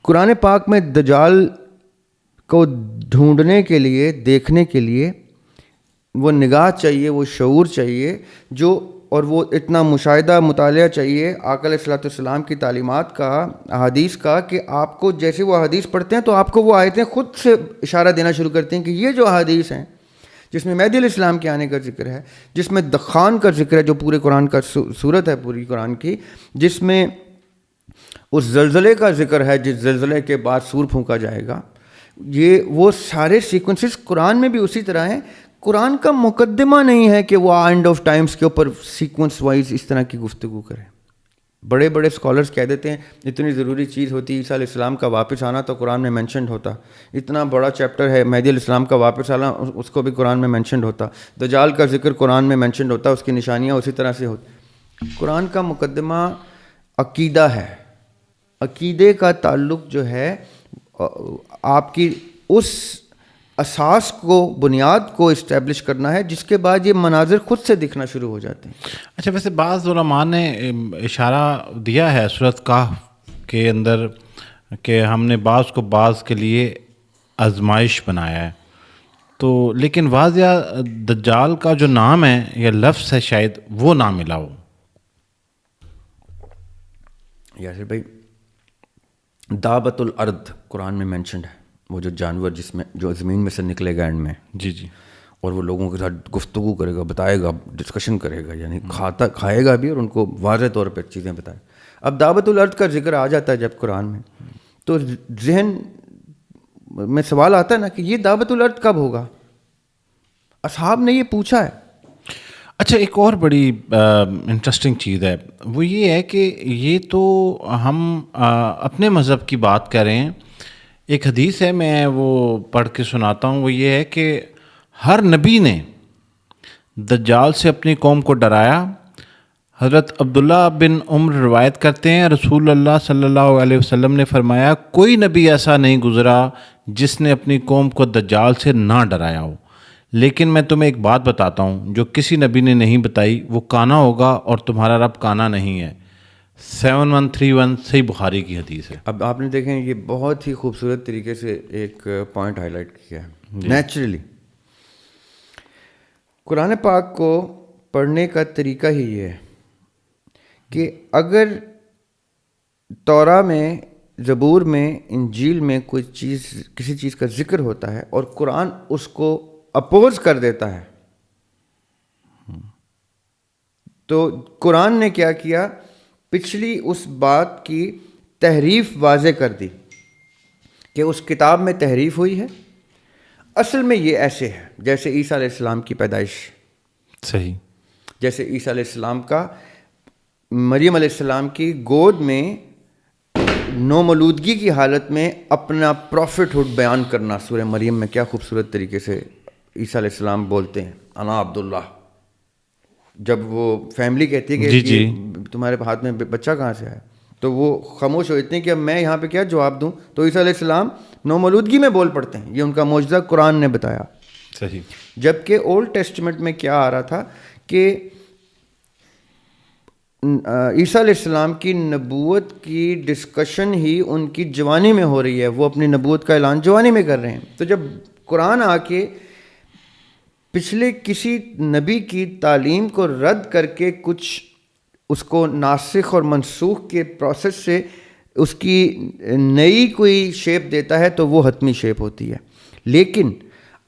قرآن پاک میں دجال کو ڈھونڈنے کے لیے، دیکھنے کے لیے وہ نگاہ چاہیے، وہ شعور چاہیے جو، اور وہ اتنا مشاہدہ مطالعہ چاہیے آقا علیہ الصلوۃ والسلام کی تعلیمات کا، احادیث کا، کہ آپ کو جیسے وہ احادیث پڑھتے ہیں تو آپ کو وہ آیتیں خود سے اشارہ دینا شروع کرتے ہیں کہ یہ جو احادیث ہیں جس میں مہدی علیہ السلام کے آنے کا ذکر ہے، جس میں دخان کا ذکر ہے جو پورے قرآن کا صورت ہے پوری قرآن کی، جس میں اس زلزلے کا ذکر ہے جس زلزلے کے بعد سور پھونکا جائے گا، یہ وہ سارے سیکوینسز قرآن میں بھی اسی طرح ہیں. قرآن کا مقدمہ نہیں ہے کہ وہ اینڈ آف ٹائمز کے اوپر سیکوینس وائز اس طرح کی گفتگو کرے. بڑے بڑے اسکالرز کہہ دیتے ہیں اتنی ضروری چیز ہوتی عیسیٰ علیہ السلام کا واپس آنا تو قرآن میں مینشنڈ ہوتا. اتنا بڑا چیپٹر ہے مہدی علیہ السلام کا واپس آنا، اس کو بھی قرآن میں مینشنڈ ہوتا. دجال کا ذکر قرآن میں مینشنڈ ہوتا، اس کی نشانیاں اسی طرح سے ہوتی. قرآن کا مقدمہ عقیدہ ہے. عقیدے کا تعلق جو ہے آپ کی اس اساس کو، بنیاد کو اسٹیبلش کرنا ہے، جس کے بعد یہ مناظر خود سے دکھنا شروع ہو جاتے ہیں. اچھا، ویسے بعض علماء نے اشارہ دیا ہے سورۃ کہف کے اندر کہ ہم نے بعض کو بعض کے لیے آزمائش بنایا ہے، تو لیکن واضح دجال کا جو نام ہے یا لفظ ہے شاید وہ نہ ملا ہو. یاسر بھائی دعوت الارض قرآن میں مینشنڈ ہے، وہ جو جانور جس میں جو زمین میں سے نکلے گا اینڈ میں، جی، اور وہ لوگوں کے ساتھ گفتگو کرے گا، بتائے گا، ڈسکشن کرے گا، یعنی کھائے گا بھی اور ان کو واضح طور پہ چیزیں بتائے. اب دعوت الارض کا ذکر آ جاتا ہے جب قرآن میں، تو ذہن میں سوال آتا ہے نا کہ یہ دعوت الارض کب ہوگا؟ اصحاب نے یہ پوچھا ہے. اچھا، ایک اور بڑی انٹرسٹنگ چیز ہے، وہ یہ ہے کہ یہ تو ہم اپنے مذہب کی بات کر رہے ہیں. ایک حدیث ہے، میں وہ پڑھ کے سناتا ہوں. وہ یہ ہے کہ ہر نبی نے دجال سے اپنی قوم کو ڈرایا. حضرت عبداللہ بن عمر روایت کرتے ہیں رسول اللہ صلی اللہ علیہ وسلم نے فرمایا کوئی نبی ایسا نہیں گزرا جس نے اپنی قوم کو دجال سے نہ ڈرایا ہو، لیکن میں تمہیں ایک بات بتاتا ہوں جو کسی نبی نے نہیں بتائی، وہ کانا ہوگا اور تمہارا رب کانا نہیں ہے. 7131 صحیح بخاری کی حدیث ہے. اب آپ نے دیکھیں یہ بہت ہی خوبصورت طریقے سے ایک پوائنٹ ہائی لائٹ کیا ہے. نیچرلی قرآن پاک کو پڑھنے کا طریقہ ہی یہ ہے کہ اگر تورا میں، زبور میں، انجیل میں کوئی چیز، کسی چیز کا ذکر ہوتا ہے اور قرآن اس کو اپوز کر دیتا ہے، تو قرآن نے کیا کیا پچھلی اس بات کی تحریف واضح کر دی کہ اس کتاب میں تحریف ہوئی ہے، اصل میں یہ ایسے ہے جیسے عیسیٰ علیہ السلام کی پیدائش، صحیح، جیسے عیسیٰ علیہ السلام کا مریم علیہ السلام کی گود میں نومولودگی کی حالت میں اپنا پروفٹ ہوڈ بیان کرنا. سورہ مریم میں کیا خوبصورت طریقے سے عیسیٰ علیہ السلام بولتے ہیں، انا عبداللہ. جب وہ فیملی کہتی ہے کہ تمہارے ہاتھ میں بچہ کہاں سے آیا، تو وہ خاموش ہو جاتے ہیں کہ اب میں یہاں پہ کیا جواب دوں. تو عیسیٰ علیہ السلام نومولودگی میں بول پڑتے ہیں. یہ ان کا معجزہ قرآن نے بتایا. صحیح. جبکہ اولڈ ٹیسٹمنٹ میں کیا آ رہا تھا کہ عیسیٰ علیہ السلام کی نبوت کی ڈسکشن ہی ان کی جوانی میں ہو رہی ہے، وہ اپنی نبوت کا اعلان جوانی میں کر رہے ہیں. تو جب قرآن آ کے پچھلے کسی نبی کی تعلیم کو رد کر کے کچھ اس کو ناسخ اور منسوخ کے پروسیس سے اس کی نئی کوئی شیپ دیتا ہے تو وہ حتمی شیپ ہوتی ہے. لیکن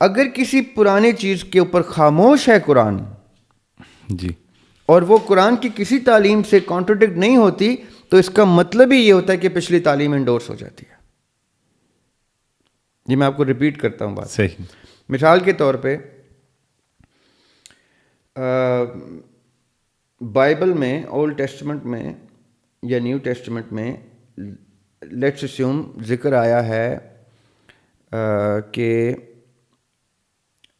اگر کسی پرانی چیز کے اوپر خاموش ہے قرآن، جی، اور وہ قرآن کی کسی تعلیم سے کانٹرڈکٹ نہیں ہوتی، تو اس کا مطلب ہی یہ ہوتا ہے کہ پچھلی تعلیم انڈورس ہو جاتی ہے. یہ میں آپ کو ریپیٹ کرتا ہوں بات. صحیح. مثال کے طور پہ بائبل میں اولڈ ٹیسٹمنٹ میں یا نیو ٹیسٹمنٹ میں لیٹس اسیوم ذکر آیا ہے کہ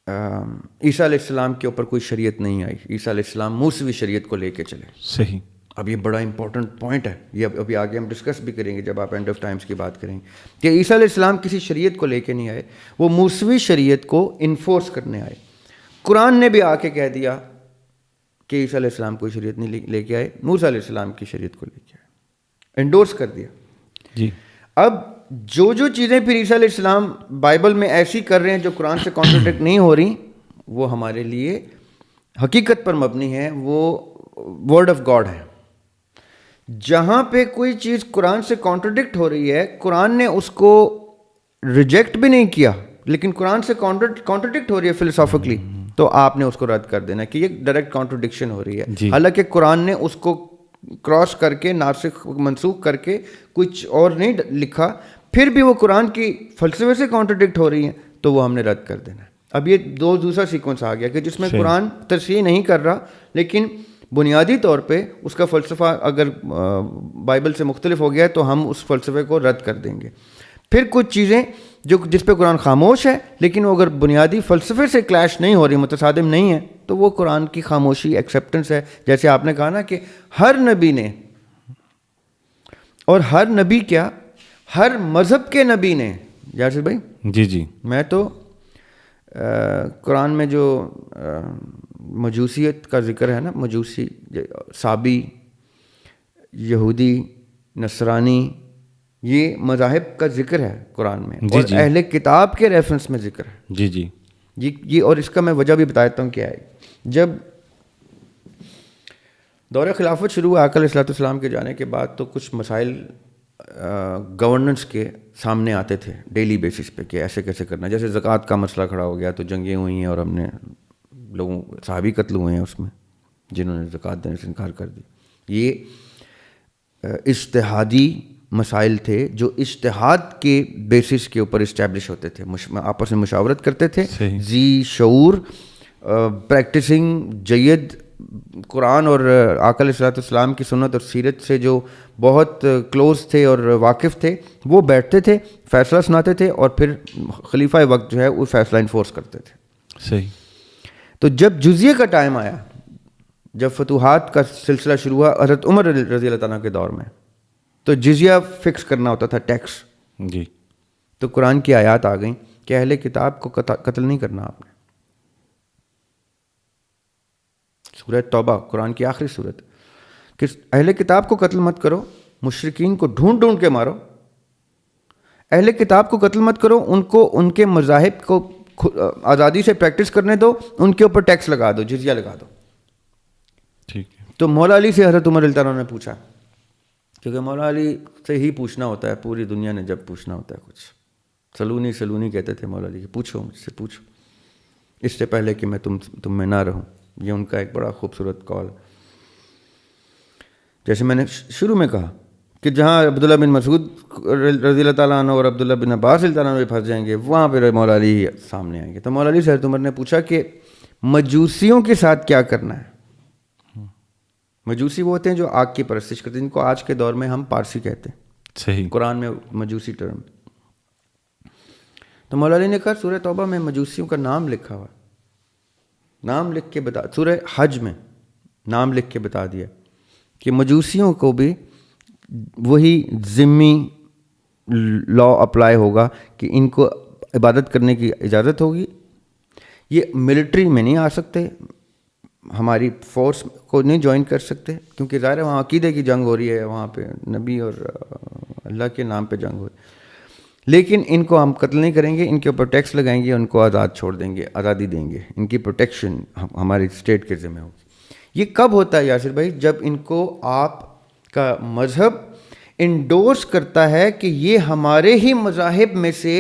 عیسیٰ علیہ السلام کے اوپر کوئی شریعت نہیں آئی، عیسیٰ علیہ السلام موسوی شریعت کو لے کے چلے. صحیح. اب یہ بڑا امپورٹنٹ پوائنٹ ہے، یہ ابھی آگے ہم ڈسکس بھی کریں گے جب آپ اینڈ آف ٹائمز کی بات کریں گے کہ عیسیٰ علیہ السلام کسی شریعت کو لے کے نہیں آئے، وہ موسوی شریعت کو انفورس کرنے آئے. قرآن نے بھی آ کے کہہ دیا کہ عیسیٰ علیہ السلام کوئی شریعت نہیں لے کے آئے، موسیٰ علیہ السلام کی شریعت کو لے کے آئے، انڈورس کر دیا. جی. اب جو چیزیں پھر عیسیٰ علیہ السلام بائبل میں ایسی کر رہے ہیں جو قرآن سے کانٹرڈکٹ نہیں ہو رہی، وہ ہمارے لیے حقیقت پر مبنی ہے، وہ ورڈ آف گاڈ ہے. جہاں پہ کوئی چیز قرآن سے کانٹرڈکٹ ہو رہی ہے، قرآن نے اس کو ریجیکٹ بھی نہیں کیا، لیکن قرآن سے کانٹرڈکٹ ہو رہی ہے فلسافیکلی، تو آپ نے اس کو رد کر دینا کہ یہ ڈائریکٹ کانٹرڈکشن ہو رہی ہے. حالانکہ قرآن نے اس کو کراس کر کے ناسخ منسوخ کر کے کچھ اور نہیں لکھا، پھر بھی وہ قرآن کی فلسفے سے کانٹرڈکٹ ہو رہی ہیں تو وہ ہم نے رد کر دینا ہے. اب یہ دوسرا سیکوینس آ گیا کہ جس میں قرآن تصحیح نہیں کر رہا، لیکن بنیادی طور پہ اس کا فلسفہ اگر بائبل سے مختلف ہو گیا ہے تو ہم اس فلسفے کو رد کر دیں گے. پھر کچھ چیزیں جس پہ قرآن خاموش ہے، لیکن وہ اگر بنیادی فلسفے سے کلیش نہیں ہو رہی، متصادم نہیں ہے، تو وہ قرآن کی خاموشی ایکسیپٹنس ہے. جیسے آپ نے کہا نا کہ ہر نبی نے، اور ہر نبی کیا، ہر مذہب کے نبی نے، یاسر بھائی جی جی، میں تو قرآن میں جو مجوسیت کا ذکر ہے نا، مجوسی، صابی، یہودی، نصرانی، یہ مذاہب کا ذکر ہے قرآن میں، اور اہل کتاب کے ریفرنس میں ذکر ہے. جی جی، یہ اور اس کا میں وجہ بھی بتا دیتا ہوں کیا ہے. جب دور خلافت شروع ہوا آقا علیہ السلام کے جانے کے بعد، تو کچھ مسائل گورننس کے سامنے آتے تھے ڈیلی بیسس پہ کہ ایسے کیسے کرنا. جیسے زکوٰۃ کا مسئلہ کھڑا ہو گیا تو جنگیں ہوئی ہیں اور ہم نے لوگوں صحابی قتل ہوئے ہیں اس میں جنہوں نے زکوٰۃ دینے سے انکار کر دی. یہ اجتہادی مسائل تھے جو اجتہاد کے بیسس کے اوپر اسٹیبلش ہوتے تھے، آپس میں مشاورت کرتے تھے، ذی شعور، پریکٹسنگ جید قرآن اور آقا علیہ السلام کی سنت اور سیرت سے جو بہت کلوز تھے اور واقف تھے، وہ بیٹھتے تھے، فیصلہ سناتے تھے، اور پھر خلیفہ وقت جو ہے وہ فیصلہ انفورس کرتے تھے. صحیح. تو جب جزیے کا ٹائم آیا، جب فتوحات کا سلسلہ شروع ہوا حضرت عمر رضی اللہ تعالیٰ کے دور میں، تو جزیہ فکس کرنا ہوتا تھا، ٹیکس. جی. تو قرآن کی آیات آ گئیں کہ اہل کتاب کو قتل نہیں کرنا آپ نے. سورہ توبہ قرآن کی آخری صورت کہ اہل کتاب کو قتل مت کرو، مشرکین کو ڈھونڈ ڈھونڈ کے مارو. اہل کتاب کو قتل مت کرو، ان کو ان کے مذاہب کو آزادی سے پریکٹس کرنے دو، ان کے اوپر ٹیکس لگا دو، جزیہ لگا دو. ٹھیک ہے. تو مولا علی سے حضرت عمر رضی اللہ عنہ نے پوچھا، کیونکہ مولا علی سے ہی پوچھنا ہوتا ہے، پوری دنیا نے جب پوچھنا ہوتا ہے کچھ، سلونی کہتے تھے مولا علی کہ پوچھو مجھ سے، پوچھو اس سے پہلے کہ میں تم میں نہ رہوں. یہ ان کا ایک بڑا خوبصورت کال. جیسے میں نے شروع میں کہا کہ جہاں عبداللہ بن مسعود رضی اللہ تعالیٰ عنہ اور عبداللہ بن عباس رضی اللہ عنہ پھنس جائیں گے, وہاں پہ مولا علی سامنے آئیں گے. تو مولا علی سے حضرت عمر نے پوچھا کہ مجوسیوں کے ساتھ کیا کرنا ہے. مجوسی وہ ہوتے ہیں جو آگ کی پرستش کرتے ہیں, جن کو آج کے دور میں ہم پارسی کہتے ہیں. صحیح, قرآن میں مجوسی ٹرم. تو مولا علی نے کہا سورہ توبہ میں مجوسیوں کا نام لکھا ہوا, نام لکھ کے بتا, سورہ حج میں نام لکھ کے بتا دیا کہ مجوسیوں کو بھی وہی ذمی لا اپلائی ہوگا کہ ان کو عبادت کرنے کی اجازت ہوگی. یہ ملٹری میں نہیں آ سکتے, ہماری فورس کو نہیں جوائن کر سکتے, کیونکہ ظاہر ہے وہاں عقیدے کی جنگ ہو رہی ہے, وہاں پہ نبی اور اللہ کے نام پہ جنگ ہو رہی ہے. لیکن ان کو ہم قتل نہیں کریں گے, ان کے اوپر ٹیکس لگائیں گے, ان کو آزاد چھوڑ دیں گے, آزادی دیں گے, ان کی پروٹیکشن ہماری اسٹیٹ کے ذمہ ہوگی. یہ کب ہوتا ہے یاسر بھائی؟ جب ان کو آپ کا مذہب انڈورس کرتا ہے کہ یہ ہمارے ہی مذاہب میں سے,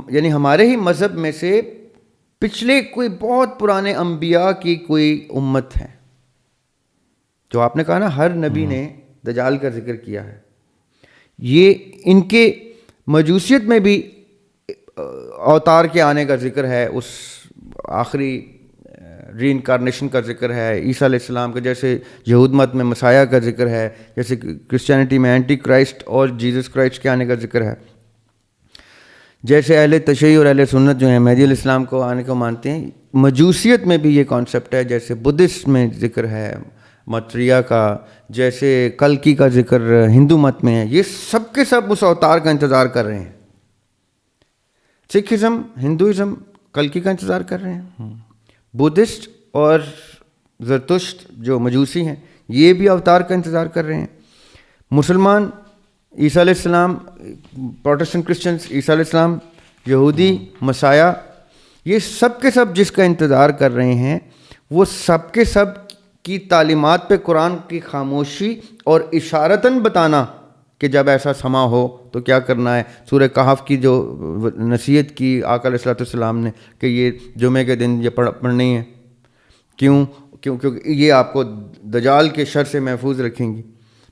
یعنی ہمارے ہی مذہب میں سے پچھلے کوئی بہت پرانے انبیاء کی کوئی امت ہے. جو آپ نے کہا نا ہر نبی نے دجال کا ذکر کیا ہے, یہ ان کے مجوسیت میں بھی اوتار کے آنے کا ذکر ہے, اس آخری ری انکارنیشن کا ذکر ہے, عیسیٰ علیہ السلام کا, جیسے یہود مت میں مسیح کا ذکر ہے, جیسے کرسچینٹی میں اینٹی کرائسٹ اور جیزس کرائسٹ کے آنے کا ذکر ہے, جیسے اہل تشیع اور اہل سنت جو ہیں مہدی علیہ السلام کو آنے کو مانتے ہیں. مجوسیت میں بھی یہ کانسیپٹ ہے, جیسے بدھسٹ میں ذکر ہے متریا کا, جیسے کلکی کا ذکر ہندو مت میں ہے. یہ سب کے سب اس اوتار کا انتظار کر رہے ہیں. سکھ ازم, ہندوازم کلکی کا انتظار کر رہے ہیں. بدھسٹ اور زرتشت جو مجوسی ہیں یہ بھی اوتار کا انتظار کر رہے ہیں. مسلمان عیسیٰ علیہ السلام, پروٹسٹنٹ کرسچنس عیسیٰ علیہ السلام, یہودی مسیح, یہ سب کے سب جس کا انتظار کر رہے ہیں, وہ سب کے سب کی تعلیمات پہ قرآن کی خاموشی اور اشارتاً بتانا کہ جب ایسا سما ہو تو کیا کرنا ہے. سورہ کہف کی جو نصیحت کی آقا علیہ الصلوۃ والسلام نے کہ یہ جمعے کے دن یہ پڑھنی ہے, کیونکہ یہ آپ کو دجال کے شر سے محفوظ رکھیں گی.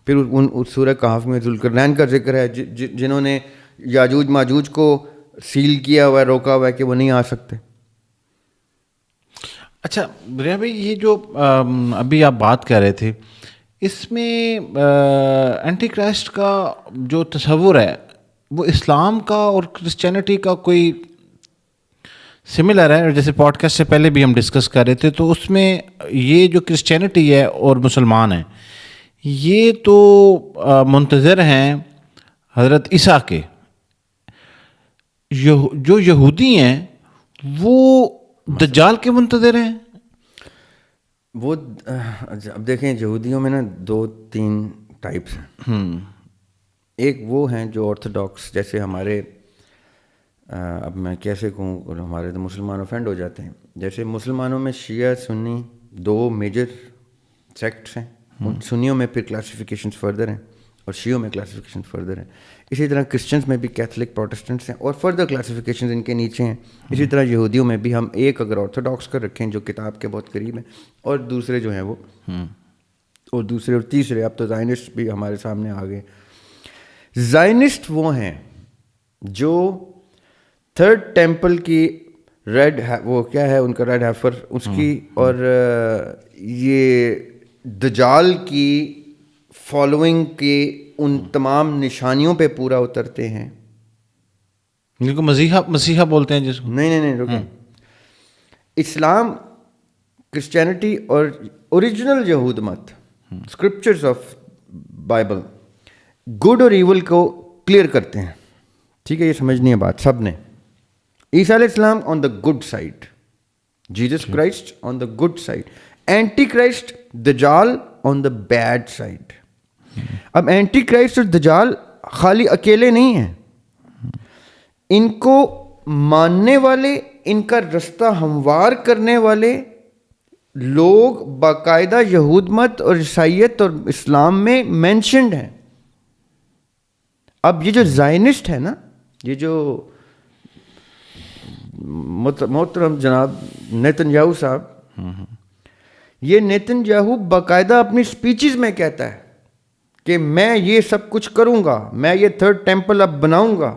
پھر ان سورہ کہف میں ذوالقرنین کا ذکر ہے, جنہوں نے یاجوج ماجوج کو سیل کیا ہوا ہے, روکا ہوا ہے کہ وہ نہیں آ سکتے. اچھا ریاض بھائی, یہ جو ابھی آپ بات کر رہے تھے, اس میں اینٹی کرائسٹ کا جو تصور ہے وہ اسلام کا اور کرسچینٹی کا کوئی سملر ہے؟ جیسے پوڈ کاسٹ سے پہلے بھی ہم ڈسکس کر رہے تھے, تو اس میں یہ جو کرسچینٹی ہے اور مسلمان ہیں یہ تو منتظر ہیں حضرت عیسیٰ کے, جو یہودی ہیں وہ دجال کے منتظر ہیں. وہ اب دیکھیں یہودیوں میں نا 2-3 ٹائپس ہیں. ایک وہ ہیں جو آرتھوڈاکس, جیسے ہمارے, اب میں کیسے کہوں, ہمارے تو مسلمان افینڈ ہو جاتے ہیں. جیسے مسلمانوں میں شیعہ سنی 2 میجر سیکٹس ہیں, ان سنیوں میں پھر کلاسیفیکیشنز فردر ہیں اور شیعوں میں کلاسیفیکیشن فردر ہیں. اسی طرح کرسچنس میں بھی کیتھولک پروٹسٹنٹس ہیں اور فردر کلاسیفیکیشنز ان کے نیچے ہیں. اسی طرح یہودیوں میں بھی ہم ایک اگر آرتھوڈاکس کا رکھیں جو کتاب کے بہت قریب ہیں, اور دوسرے جو ہیں وہ اور دوسرے اور تیسرے, اب تو زائنسٹ بھی ہمارے سامنے آ گئے. زائنسٹ وہ ہیں جو تھرڈ ٹیمپل کی ریڈ, وہ کیا ہے ان کا, ریڈ ہیفر اس کی, اور یہ دجال کی فالوئنگ کے ان تمام نشانیوں پہ پورا اترتے ہیں. جن کو مسیحا بولتے ہیں جس کو. نہیں رکیں. اسلام, کرسچینٹی اور اوریجنل یہود مت, اسکرپچرز آف بائبل گڈ اور ایول کو کلیئر کرتے ہیں. ٹھیک ہے, یہ سمجھنی ہے بات سب نے. عیسیٰ علیہ السلام on the good side, Jesus Christ on the good side, anti Christ دجال آن دا بیڈ سائڈ. اب اینٹی کرائسٹ اور دجال خالی اکیلے نہیں ہیں, ان کو ماننے والے, ان کا رستہ ہموار کرنے والے لوگ باقاعدہ یہود مت اور عیسائیت اور اسلام میں مینشنڈ ہیں. اب یہ جو زائنسٹ ہے نا, یہ جو محترم جناب نیتن یاہو صاحب, یہ نیتن یاہو باقاعدہ اپنی سپیچز میں کہتا ہے کہ میں یہ سب کچھ کروں گا, میں یہ تھرڈ ٹیمپل اب بناؤں گا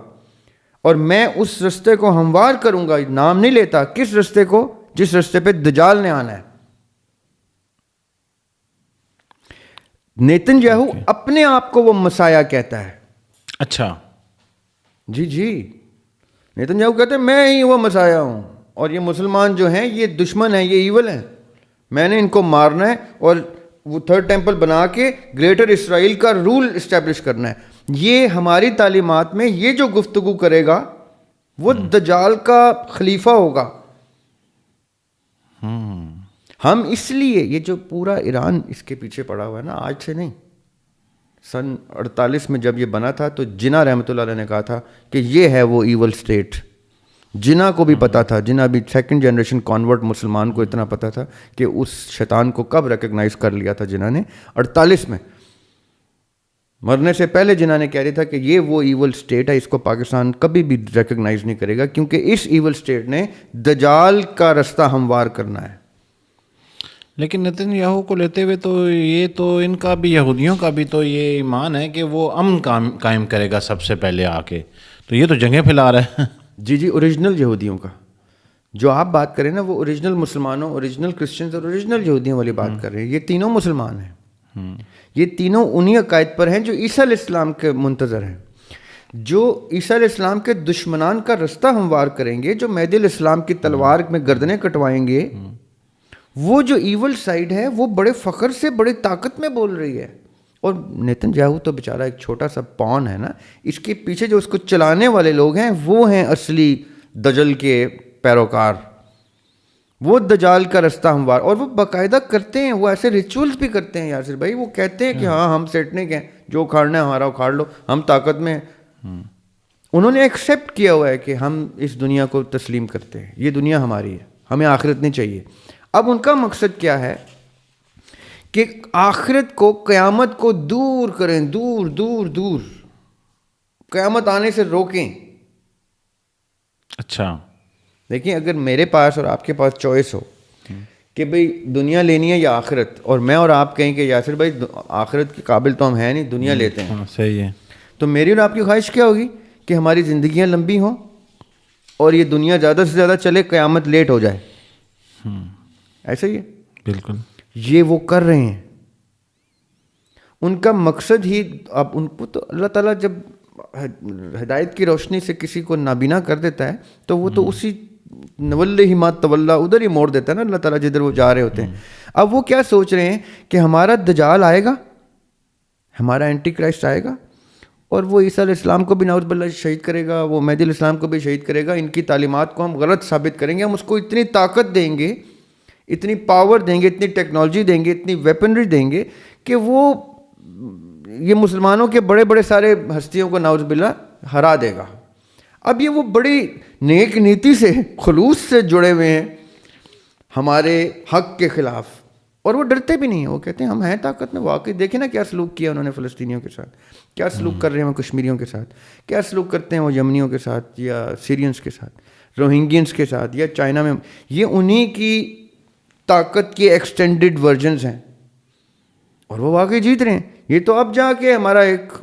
اور میں اس رستے کو ہموار کروں گا. نام نہیں لیتا کس رستے کو, جس رستے پہ دجال نے آنا ہے. نیتن یاہو اپنے آپ کو وہ مسایا کہتا ہے. اچھا جی نیتن یاہو کہتے ہیں میں ہی وہ مسایا ہوں, اور یہ مسلمان جو ہیں یہ دشمن ہیں, یہ ایول ہیں, میں نے ان کو مارنا ہے اور وہ تھرڈ ٹیمپل بنا کے گریٹر اسرائیل کا رول اسٹیبلش کرنا ہے. یہ ہماری تعلیمات میں یہ جو گفتگو کرے گا وہ دجال کا خلیفہ ہوگا. ہم اس لیے یہ جو پورا ایران اس کے پیچھے پڑا ہوا ہے نا, آج سے نہیں, سن 48 میں جب یہ بنا تھا تو جناح رحمۃ اللہ علیہ نے کہا تھا کہ یہ ہے وہ ایول سٹیٹ. جناح کو بھی پتا تھا, جناح بھی سیکنڈ جنریشن کانورٹ مسلمان کو اتنا پتا تھا کہ اس شیطان کو کب ریکگنائز کر لیا تھا جناح نے 48 میں. مرنے سے پہلے جناح نے کہہ رہا تھا کہ یہ وہ ایول سٹیٹ ہے, اس کو پاکستان کبھی بھی ریکگنائز نہیں کرے گا کیونکہ اس ایول سٹیٹ نے دجال کا رستہ ہموار کرنا ہے. لیکن نیتن یاہو کو لیتے ہوئے تو یہ تو ان کا بھی, یہودیوں کا بھی تو یہ ایمان ہے کہ وہ امن قائم کرے گا سب سے پہلے آ کے, تو یہ تو جنگیں پھیلا رہا ہے. جی اوریجنل یہودیوں کا جو آپ بات کریں نا, وہ اوریجنل مسلمانوں, اوریجنل کرسچنز اور اوریجنل یہودیوں والی بات کر رہے ہیں. یہ تینوں مسلمان ہیں, یہ تینوں انہی عقائد پر ہیں جو عیسیٰ علیہ السلام کے منتظر ہیں, جو عیسیٰ علیہ السلام کے دشمنان کا رستہ ہموار کریں گے, جو مہدی علیہ السلام کی تلوار میں گردنیں کٹوائیں گے. وہ جو ایول سائڈ ہے وہ بڑے فخر سے, بڑے طاقت میں بول رہی ہے. اور نیتن یاہو تو بیچارہ ایک چھوٹا سا پون ہے نا, اس کے پیچھے جو اس کو چلانے والے لوگ ہیں وہ ہیں اصلی دجل کے پیروکار. وہ دجال کا رستہ ہموار, اور وہ باقاعدہ کرتے ہیں, وہ ایسے ریچولز بھی کرتے ہیں یاسر بھائی. وہ کہتے ہیں کہ ہاں ہم سیٹنک ہیں, جو اکھاڑنا ہے ہمارا اکھاڑ لو, ہم طاقت میں ہیں. انہوں نے ایکسیپٹ کیا ہوا ہے کہ ہم اس دنیا کو تسلیم کرتے ہیں, یہ دنیا ہماری ہے, ہمیں آخرت نہیں چاہیے. اب ان کا مقصد کیا ہے کہ آخرت کو, قیامت کو دور کریں, دور دور دور, قیامت آنے سے روکیں. اچھا دیکھیں, اگر میرے پاس اور آپ کے پاس چوائس ہو کہ بھئی دنیا لینی ہے یا آخرت, اور میں اور آپ کہیں کہ یاسر بھائی آخرت کے قابل تو ہم ہیں نہیں, دنیا لیتے ہیں, صحیح ہے, تو میری اور آپ کی خواہش کیا ہوگی کہ ہماری زندگیاں لمبی ہوں اور یہ دنیا زیادہ سے زیادہ چلے, قیامت لیٹ ہو جائے. ایسا ہی ہے بالکل. یہ وہ کر رہے ہیں, ان کا مقصد ہی. اب ان کو تو اللہ تعالیٰ جب ہدایت کی روشنی سے کسی کو نابینا کر دیتا ہے تو وہ تو اسی نولہ ما تولا, ادھر ہی موڑ دیتا ہے نا اللہ تعالیٰ جدھر وہ جا رہے ہوتے ہیں. اب وہ کیا سوچ رہے ہیں کہ ہمارا دجال آئے گا, ہمارا اینٹی کرائسٹ آئے گا, اور وہ عیسیٰ علیہ السلام کو بھی نعوذ باللہ شہید کرے گا, وہ مہدی علیہ السلام کو بھی شہید کرے گا. ان کی تعلیمات کو ہم غلط ثابت کریں گے, ہم اس کو اتنی طاقت دیں گے, اتنی پاور دیں گے, اتنی ٹیکنالوجی دیں گے, اتنی ویپنری دیں گے کہ وہ یہ مسلمانوں کے بڑے بڑے سارے ہستیوں کو نعوذ باللہ ہرا دے گا. اب یہ وہ بڑی نیک نیتی سے, خلوص سے جڑے ہوئے ہیں ہمارے حق کے خلاف, اور وہ ڈرتے بھی نہیں ہیں. وہ کہتے ہیں ہم ہیں طاقت میں. واقعی دیکھیں نا کیا سلوک کیا انہوں نے فلسطینیوں کے ساتھ, کیا سلوک کر رہے ہیں وہ کشمیریوں کے ساتھ, کیا سلوک کرتے ہیں وہ یمنیوں کے ساتھ یا سیرینز کے ساتھ, روہنگینز کے ساتھ, یا چائنا میں. یہ انہی کی طاقت کے ایکسٹینڈڈ ورژنز ہیں, اور وہ واقعی جیت رہے ہیں. یہ تو اب جا کے ہمارا ایک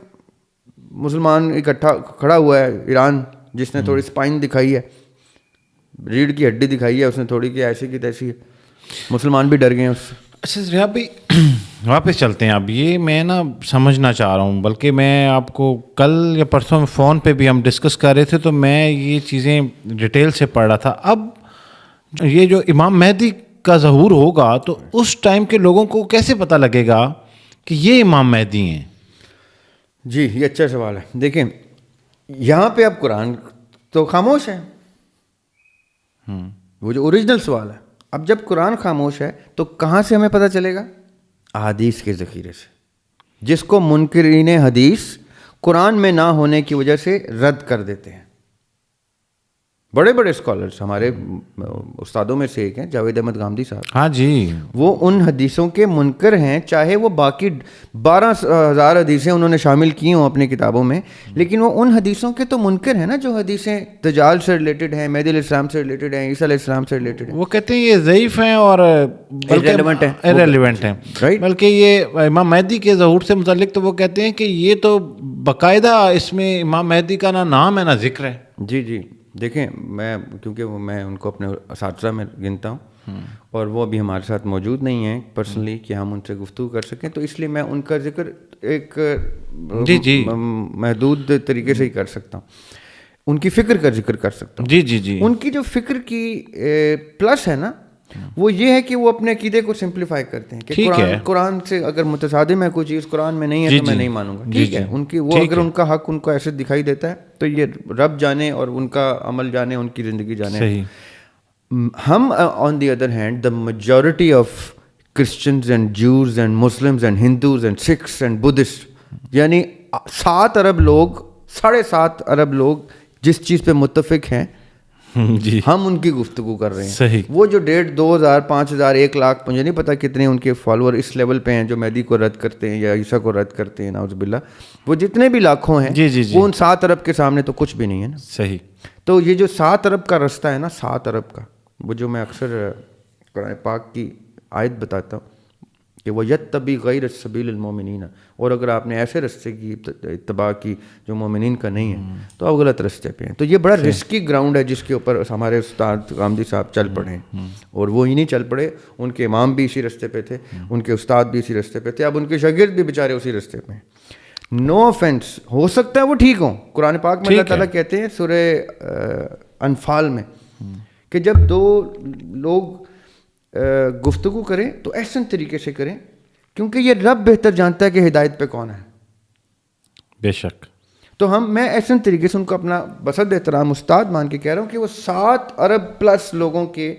مسلمان اکٹھا کھڑا ہوا ہے ایران, جس نے تھوڑی اسپائن دکھائی ہے, ریڑھ کی ہڈی دکھائی ہے اس نے تھوڑی, کہ ایسی کی تیسی ہے, مسلمان بھی ڈر گئے ہیں اس سے. اچھا ریاض بھائی واپس چلتے ہیں. اب یہ میں نا سمجھنا چاہ رہا ہوں, بلکہ میں آپ کو کل یا پرسوں میں فون پہ بھی ہم ڈسکس کر رہے تھے تو میں یہ چیزیں ڈیٹیل سے پڑھ رہا تھا. اب یہ جو امام مہدی کا ظہور ہوگا تو اس ٹائم کے لوگوں کو کیسے پتہ لگے گا کہ یہ امام مہدی ہیں؟ جی یہ اچھا سوال ہے. دیکھیں یہاں پہ اب قرآن تو خاموش ہے, وہ جو اوریجنل سوال ہے. اب جب قرآن خاموش ہے تو کہاں سے ہمیں پتہ چلے گا؟ احادیث کے ذخیرے سے, جس کو منکرین حدیث قرآن میں نہ ہونے کی وجہ سے رد کر دیتے ہیں. بڑے بڑے اسکالرس ہمارے استادوں میں سے ایک ہیں جاوید احمد غامدی صاحب. ہاں جی, وہ ان حدیثوں کے منکر ہیں, چاہے وہ باقی 12,000 حدیثیں انہوں نے شامل کی ہوں اپنی کتابوں میں, لیکن وہ ان حدیثوں کے تو منکر ہیں نا جو حدیثیں دجال سے ریلیٹڈ ہیں, مہدی علیہ السلام سے ریلیٹڈ ہیں, عیسیٰ علیہ السلام سے ریلیٹڈ ہیں. وہ کہتے ہیں یہ ضعیف ہیں اور irrelevant ہیں, بلکہ یہ امام مہدی کے ظہور سے متعلق تو وہ کہتے ہیں کہ یہ تو باقاعدہ اس میں امام مہدی کا نہ نام ہے نہ ذکر ہے. جی جی, دیکھیں کیونکہ میں ان کو اپنے اساتذہ میں گنتا ہوں اور وہ ابھی ہمارے ساتھ موجود نہیں ہیں پرسنلی کہ ہم ان سے گفتگو کر سکیں, تو اس لیے میں ان کا ذکر ایک محدود طریقے سے ہی کر سکتا ہوں, ان کی فکر کا ذکر کر سکتا ہوں. جی جی جی, ان کی جو فکر کی پلس ہے نا وہ یہ ہے کہ وہ اپنے عقیدے کو سمپلیفائی کرتے ہیں کہ قرآن سے اگر متصادم ہے کوئی چیز قرآن میں نہیں ہے تو میں نہیں مانوں گا. ٹھیک ہے, ان کی وہ اگر ان کا حق ان کو ایسے دکھائی دیتا ہے تو یہ رب جانے اور ان کا عمل جانے, ان کی زندگی جانے. ہم on the other hand the majority of Christians and Jews and Muslims and Hindus and Sikhs and Buddhist, یعنی 7 ارب لوگ 7.5 ارب لوگ جس چیز پہ متفق ہیں جی, ہم ان کی گفتگو کر رہے ہیں. صحیح. وہ جو 1.5 2,000 5,000 1 لاکھ مجھے نہیں پتا کتنے ان کے فالوور اس لیول پہ ہیں جو مہدی کو رد کرتے ہیں یا عیسیٰ کو رد کرتے ہیں, نعوذ باللہ, وہ جتنے بھی لاکھوں ہیں جی جی جی, وہ ان 7 ارب کے سامنے تو کچھ بھی نہیں ہے نا. صحیح. تو یہ جو 7 ارب کا رستہ ہے نا, 7 ارب کا, وہ جو میں اکثر قرآن پاک کی آیت بتاتا ہوں کہ وہ یتبع غیر سبیل المومنین, اور اگر آپ نے ایسے رستے کی اتباع کی جو مومنین کا نہیں ہے تو آپ غلط رستے پہ ہیں. تو یہ بڑا رسکی گراؤنڈ ہے جس کے اوپر ہمارے استاد غامدی صاحب چل پڑے ہیں, اور وہ ہی نہیں چل پڑے, ان کے امام بھی اسی رستے پہ تھے, ان کے استاد بھی اسی رستے پہ تھے, اب ان کے شاگرد بھی بیچارے اسی رستے پہ ہیں. نو آفینس, ہو سکتا ہے وہ ٹھیک ہوں. قرآن پاک میں اللہ تعالیٰ کہتے ہیں سورہ انفال میں کہ جب 2 لوگ گفتگو کریں تو احسن طریقے سے کریں, کیونکہ یہ رب بہتر جانتا ہے کہ ہدایت پہ کون ہے. بے شک. تو میں احسن طریقے سے ان کو اپنا بصد احترام استاد مان کے کہہ رہا ہوں کہ وہ 7 ارب پلس لوگوں کے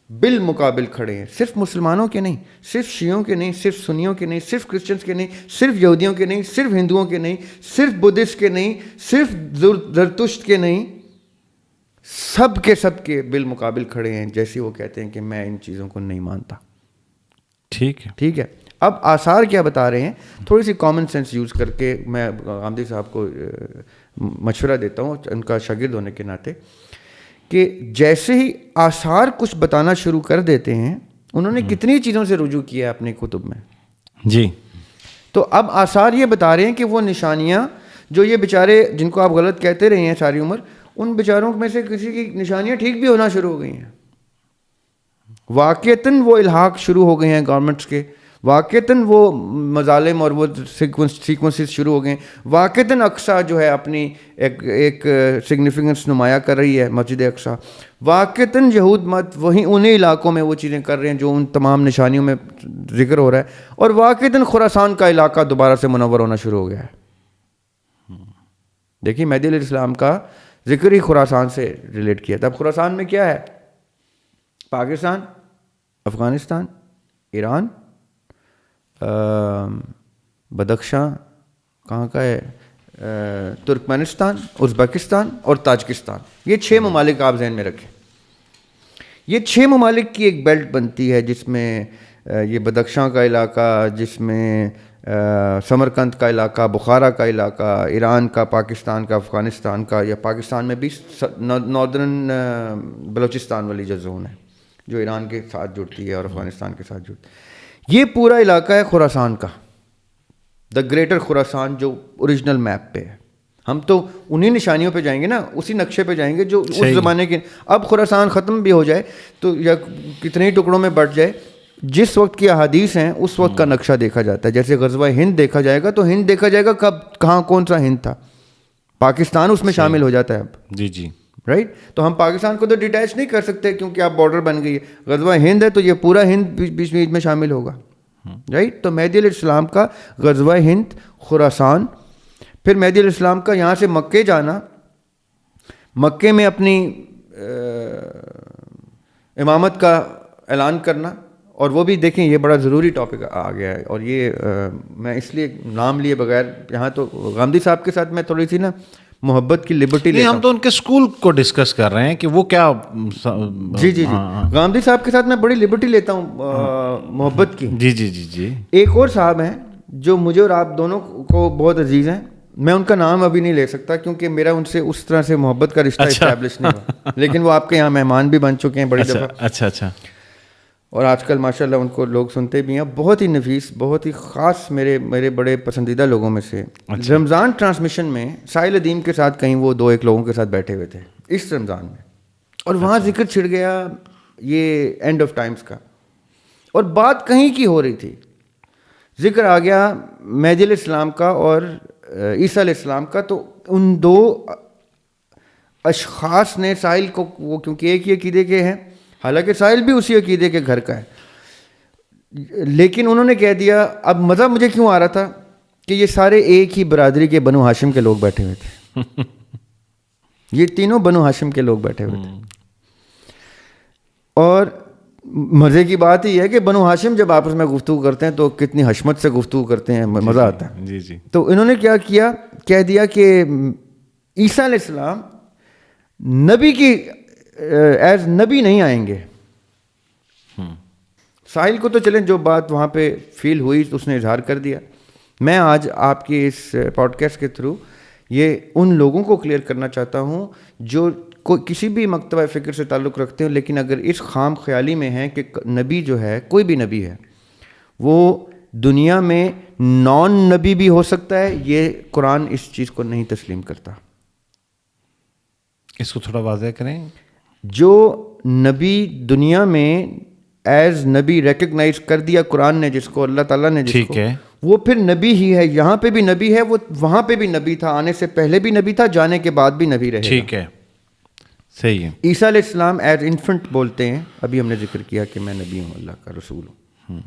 بالمقابل کھڑے ہیں, صرف مسلمانوں کے نہیں, صرف شیعوں کے نہیں, صرف سنیوں کے نہیں, صرف کرسچنس کے نہیں, صرف یہودیوں کے نہیں, صرف ہندوؤں کے نہیں, صرف بدھسٹ کے نہیں, صرف زرتشت کے نہیں, سب کے بالمقابل کھڑے ہیں, جیسے وہ کہتے ہیں کہ میں ان چیزوں کو نہیں مانتا. ٹھیک ہے, ٹھیک ہے. اب آثار کیا بتا رہے ہیں, تھوڑی سی کامن سینس یوز کر کے میں غامدی صاحب کو مشورہ دیتا ہوں ان کا شاگرد ہونے کے ناطے, کہ جیسے ہی آثار کچھ بتانا شروع کر دیتے ہیں, انہوں نے کتنی چیزوں سے رجوع کیا ہے اپنی کتب میں. جی. تو اب آثار یہ بتا رہے ہیں کہ وہ نشانیاں جو یہ بیچارے جن کو آپ غلط کہتے رہے ہیں ساری عمر, ان بیچاروں میں سے کسی کی نشانیاں ٹھیک بھی ہونا شروع ہو گئی ہیں. واقعتاً وہ الحاق شروع ہو گئے ہیں گورنمنٹس کے, واقعتاً وہ مظالم اور وہ سیکوینسز شروع ہو گئے ہیں, واقعتاً اقصیٰ جو ہے اپنی ایک سگنیفیکنس نمایاں کر رہی ہے مسجد اقصیٰ, واقعتاً یہود مت وہیں انہی علاقوں میں وہ چیزیں کر رہے ہیں جو ان تمام نشانیوں میں ذکر ہو رہا ہے, اور واقعتاً خراسان کا علاقہ دوبارہ سے منور ہونا شروع ہو گیا ہے. دیکھیے مہدی علیہ السلام کا ذکر ہی خراسان سے ریلیٹ کیا تھا. اب خراسان میں کیا ہے؟ پاکستان, افغانستان, ایران, بدخشاں کہاں کا ہے, ترکمانستان, ازبکستان اور تاجکستان. یہ 6 ممالک آپ ذہن میں رکھیں. یہ 6 ممالک کی ایک بیلٹ بنتی ہے جس میں یہ بدخشاں کا علاقہ, جس میں سمرقند کا علاقہ, بخارا کا علاقہ, ایران کا, پاکستان کا, افغانستان کا, یا پاکستان میں بھی ناردرن بلوچستان والی جو زون ہے جو ایران کے ساتھ جڑتی ہے اور افغانستان کے ساتھ جڑتی ہے. یہ پورا علاقہ ہے خراسان کا, دا گریٹر خراسان جو اوریجنل میپ پہ ہے. ہم تو انہی نشانیوں پہ جائیں گے نا, اسی نقشے پہ جائیں گے جو اس زمانے کے. اب خراسان ختم بھی ہو جائے تو یا کتنے ہی ٹکڑوں میں بٹ جائے, جس وقت کی احادیث ہیں اس وقت کا نقشہ دیکھا جاتا ہے. جیسے غزوہ ہند دیکھا جائے گا تو ہند دیکھا جائے گا کب, کہاں, کون سا ہند تھا. پاکستان اس میں شامل ہو جاتا ہے اب. جی جی, رائٹ. تو ہم پاکستان کو تو ڈیٹیچ نہیں کر سکتے کیونکہ اب بارڈر بن گئی ہے. غزوہ ہند ہے تو یہ پورا ہند بیچ میں شامل ہوگا. رائٹ. تو مہدی علیہ السلام کا غزوہ ہند, خراسان, پھر مہدی علیہ السلام کا یہاں سے مکے جانا, مکے میں اپنی امامت کا اعلان کرنا. اور وہ بھی دیکھیں یہ بڑا ضروری ٹاپک آ گیا ہے, اور یہ میں اس لیے نام لیے بغیر یہاں تو غامدی صاحب کے ساتھ میں تھوڑی سی نا محبت کی لبرٹی لیتا ہوں. ہم تو ان کے اسکول کو ڈسکس کر رہے ہیں کہ وہ کیا. جی غامدی صاحب کے ساتھ میں بڑی لبرٹی لیتا ہوں محبت کی. جی. ایک اور صاحب ہیں جو مجھے اور آپ دونوں کو بہت عزیز ہیں, میں ان کا نام ابھی نہیں لے سکتا کیونکہ میرا ان سے اس طرح سے محبت کا رشتہ اسٹیبلش نہیں ہوا, لیکن وہ آپ کے یہاں مہمان بھی بن چکے ہیں بڑی دفعہ. اچھا. اور آج کل ماشاء اللہ ان کو لوگ سنتے بھی ہیں. بہت ہی نفیس, بہت ہی خاص, میرے بڑے پسندیدہ لوگوں میں سے. رمضان ٹرانسمیشن میں ساحل ادیم کے ساتھ کہیں وہ 2-1 لوگوں کے ساتھ بیٹھے ہوئے تھے اس رمضان میں, اور وہاں ذکر چھڑ گیا یہ اینڈ آف ٹائمز کا, اور بات کہیں کی ہو رہی تھی. ذکر آ گیا مہدی علیہ السلام کا اور عیسیٰ علیہ السلام کا. تو ان 2 اشخاص نے ساحل کو, وہ کیونکہ ایک ہی عقیدے کے ہیں, حالانکہ ساحل بھی اسی عقیدے کے گھر کا ہے, لیکن انہوں نے کہہ دیا. اب مزہ مجھے کیوں آ رہا تھا کہ یہ سارے ایک ہی برادری کے بنو ہاشم کے لوگ بیٹھے ہوئے تھے. یہ تینوں بنو ہاشم کے لوگ بیٹھے ہوئے تھے. اور مزے کی بات ہی ہے کہ بنو ہاشم جب آپس میں گفتگو کرتے ہیں تو کتنی حشمت سے گفتگو کرتے ہیں, مزہ آتا ہے. جی. تو انہوں نے کیا کیا, کہہ دیا کہ عیسیٰ علیہ السلام نبی کی ایز نبی نہیں آئیں گے. ساحل کو تو چلیں جو بات وہاں پہ فیل ہوئی اس نے اظہار کر دیا. میں آج آپ کی اس پوڈ کاسٹ کے تھرو یہ ان لوگوں کو کلیئر کرنا چاہتا ہوں جو کسی بھی مکتبہ فکر سے تعلق رکھتے ہیں, لیکن اگر اس خام خیالی میں ہیں کہ نبی جو ہے, کوئی بھی نبی ہے, وہ دنیا میں نان نبی بھی ہو سکتا ہے, یہ قرآن اس چیز کو نہیں تسلیم کرتا. اس کو تھوڑا واضح کریں. جو نبی دنیا میں ایز نبی ریکگنائز کر دیا قرآن نے, جس کو اللہ تعالیٰ نے, جس کو, وہ پھر نبی ہی ہے. یہاں پہ بھی نبی ہے, وہ وہاں پہ بھی نبی تھا, آنے سے پہلے بھی نبی تھا, جانے کے بعد بھی نبی رہے گا. ٹھیک ہے, صحیح ہے. عیسیٰ علیہ السلام ایز انفنٹ بولتے ہیں, ابھی ہم نے ذکر کیا کہ میں نبی ہوں, اللہ کا رسول ہوں.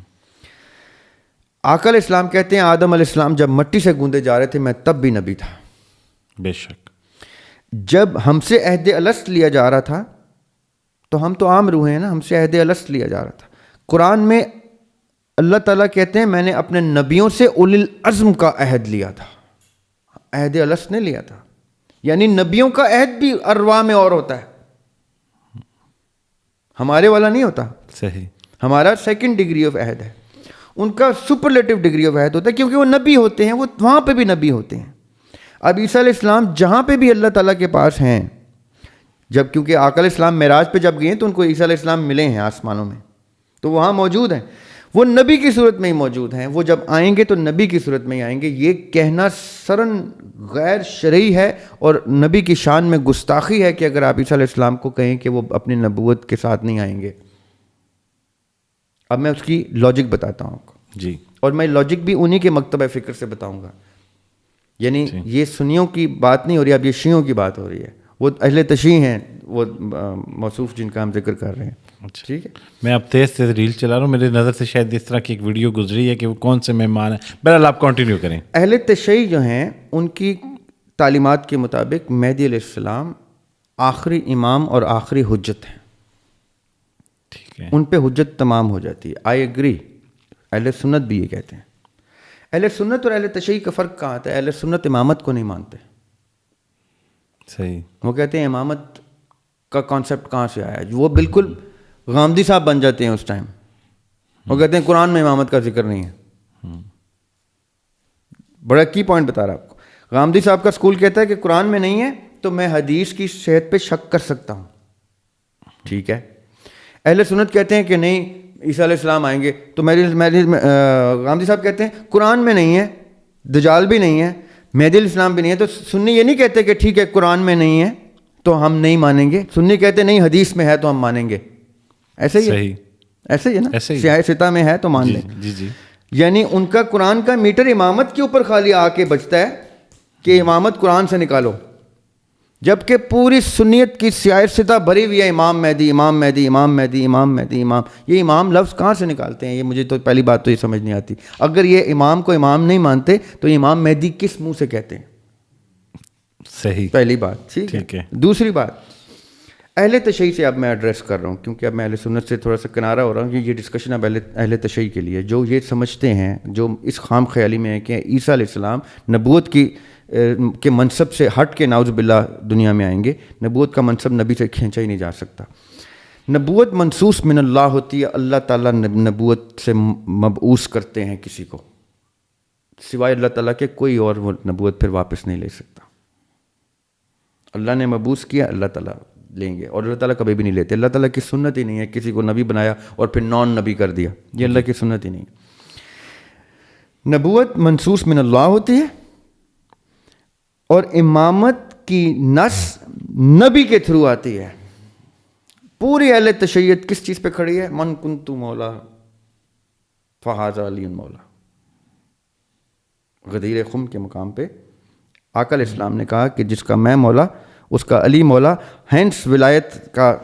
آقا علیہ السلام کہتے ہیں آدم علیہ السلام جب مٹی سے گوندے جا رہے تھے میں تب بھی نبی تھا. بے شک. جب ہم سے عہد الست لیا جا رہا تھا, تو ہم تو عام روح ہیں نا, ہم سے عہد الست لیا جا رہا تھا. قرآن میں اللہ تعالیٰ کہتے ہیں میں نے اپنے نبیوں سے اولی العزم کا عہد لیا تھا, عہد الست نے لیا تھا. یعنی نبیوں کا عہد بھی ارواح میں اور ہوتا ہے, ہمارے والا نہیں ہوتا. صحیح. ہمارا 2nd ڈگری آف عہد ہے, ان کا سپرلیٹو ڈگری آف عہد ہوتا ہے, کیونکہ وہ نبی ہوتے ہیں, وہ وہاں پہ بھی نبی ہوتے ہیں. اب عیسیٰ علیہ السلام جہاں پہ بھی اللہ تعالیٰ کے پاس ہیں, جب کیونکہ آقا علیہ السلام معراج پہ جب گئے تو ان کو عیسیٰ علیہ السلام ملے ہیں آسمانوں میں, تو وہاں موجود ہیں, وہ نبی کی صورت میں ہی موجود ہیں. وہ جب آئیں گے تو نبی کی صورت میں ہی آئیں گے. یہ کہنا سرن غیر شرعی ہے اور نبی کی شان میں گستاخی ہے کہ اگر آپ عیسیٰ علیہ السلام کو کہیں کہ وہ اپنی نبوت کے ساتھ نہیں آئیں گے. اب میں اس کی لاجک بتاتا ہوں آپ کو. جی. اور میں لاجک بھی انہی کے مکتبہ فکر سے بتاؤں گا. یعنی یہ سنیوں کی بات نہیں ہو رہی, اب یہ شیعوں کی بات ہو رہی ہے. وہ اہل تشیع ہیں, وہ موصوف جن کا ہم ذکر کر رہے ہیں. ٹھیک ہے, میں اب تیز ریل چلا رہا ہوں, میری نظر سے شاید اس طرح کی ایک ویڈیو گزری ہے کہ وہ کون سے مہمان ہیں. بہرحال آپ کنٹینیو کریں. اہل تشیع جو ہیں ان کی تعلیمات کے مطابق مہدی علیہ السلام آخری امام اور آخری حجت ہیں. ٹھیک ہے, ان پہ حجت تمام ہو جاتی ہے. I agree. اہل سنت بھی یہ کہتے ہیں. اہل سنت اور اہل تشیع کا فرق کہاں آتا ہے؟ اہل سنت امامت کو نہیں مانتے. صحیح. وہ کہتے ہیں امامت کا کانسیپٹ کہاں سے آیا. وہ بالکل غامدی صاحب بن جاتے ہیں اس ٹائم. وہ کہتے ہیں قرآن میں امامت کا ذکر نہیں ہے. بڑا کی پوائنٹ بتا رہا آپ کو. غامدی صاحب کا اسکول کہتا ہے کہ قرآن میں نہیں ہے تو میں حدیث کی صحت پہ شک کر سکتا ہوں. ٹھیک ہے. اہل سنت کہتے ہیں کہ نہیں عیسیٰ علیہ السلام آئیں گے, تو غامدی صاحب کہتے ہیں قرآن میں نہیں ہے, دجال بھی نہیں ہے, مہدی علیہ السلام بھی نہیں ہے. تو سنی یہ نہیں کہتے کہ ٹھیک ہے قرآن میں نہیں ہے تو ہم نہیں مانیں گے. سنی کہتے نہیں حدیث میں ہے تو ہم مانیں گے. ایسے ہی ہے, ایسے ہی ہے نا, سیاہ سطح میں ہے تو مان لیں. جی جی. یعنی ان کا قرآن کا میٹر امامت کے اوپر خالی آ کے بچتا ہے کہ امامت قرآن سے نکالو, جبکہ پوری سنیت کی سیاہ سطح بھری ہوئی ہے امام مہدی, امام مہدی, امام مہدی, امام مہدی, امام. یہ امام لفظ کہاں سے نکالتے ہیں؟ یہ مجھے تو پہلی بات تو یہ سمجھ نہیں آتی. اگر یہ امام کو امام نہیں مانتے تو یہ امام مہدی کس منہ سے کہتے ہیں؟ صحیح. پہلی بات. ٹھیک ہے. دوسری بات, اہل تشیع سے اب میں ایڈریس کر رہا ہوں، کیونکہ اب میں اہل سنت سے تھوڑا سا کنارہ ہو رہا ہوں، یہ ڈسکشن اب اہل تشیع کے لیے، جو یہ سمجھتے ہیں، جو اس خام خیالی میں ہے کہ عیسیٰ علیہ السلام نبوت کے منصب سے ہٹ کے نعوذ باللہ دنیا میں آئیں گے. نبوت کا منصب نبی سے کھینچا ہی نہیں جا سکتا. نبوت منصوص من اللہ ہوتی ہے، اللہ تعالیٰ نبوت سے مبعوث کرتے ہیں کسی کو، سوائے اللہ تعالیٰ کے کوئی اور وہ نبوت پھر واپس نہیں لے سکتا. اللہ نے مبعوث کیا، اللہ تعالیٰ لیں گے، اور اللہ تعالیٰ کبھی بھی نہیں لیتے. اللہ تعالیٰ کی سنت ہی نہیں ہے کسی کو نبی بنایا اور پھر نان نبی کر دیا، یہ اللہ کی سنت ہی نہیں. نبوت منصوص من اللہ ہوتی ہے، اور امامت کی نص نبی کے تھرو آتی ہے. پوری اہل تشیعت کس چیز پہ کھڑی ہے؟ من کنت مولا فہذا علی مولا. غدیر خم کے مقام پہ آقا علیہ السلام نے کہا کہ جس کا میں مولا اس کا علی مولا. ہینس ولایت کا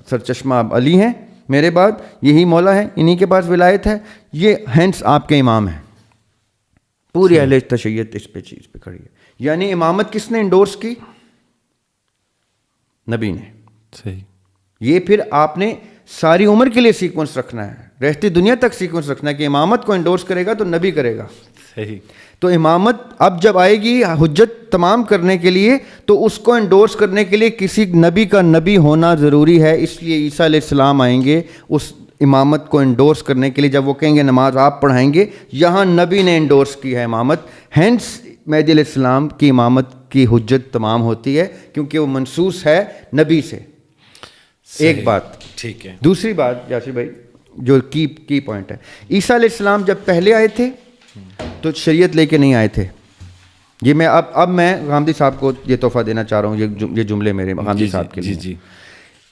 سرچشمہ اب علی ہیں میرے بعد، یہی مولا ہے، انہی کے پاس ولایت ہے، یہ ہینس آپ کے امام ہیں. پوری اہل تشیعت اس پہ چیز پہ کھڑی ہے. یعنی امامت کس نے انڈورس کی؟ نبی نے. صحیح. یہ پھر آپ نے ساری عمر کے لیے سیکوینس رکھنا ہے، رہتی دنیا تک سیکوینس رکھنا ہے کہ امامت کو انڈورس کرے گا تو نبی کرے گا. صحیح. تو امامت اب جب آئے گی حجت تمام کرنے کے لیے تو اس کو انڈورس کرنے کے لیے کسی نبی کا نبی ہونا ضروری ہے. اس لیے عیسیٰ علیہ السلام آئیں گے اس امامت کو انڈورس کرنے کے لیے. جب وہ کہیں گے نماز آپ پڑھائیں گے، یہاں نبی نے انڈورس کی ہے امامت، ہینس مہدی علیہ السلام کی امامت کی حجت تمام ہوتی ہے کیونکہ وہ منصوص ہے نبی سے. ایک بات. ٹھیک ہے. دوسری بات یاسر بھائی جو کی پوائنٹ ہے، عیسیٰ علیہ السلام جب پہلے آئے تھے تو شریعت لے کے نہیں آئے تھے. یہ میں اب میں غامدی صاحب کو یہ تحفہ دینا چاہ رہا ہوں، یہ جملے میرے غامدی صاحب کے لیے. جی.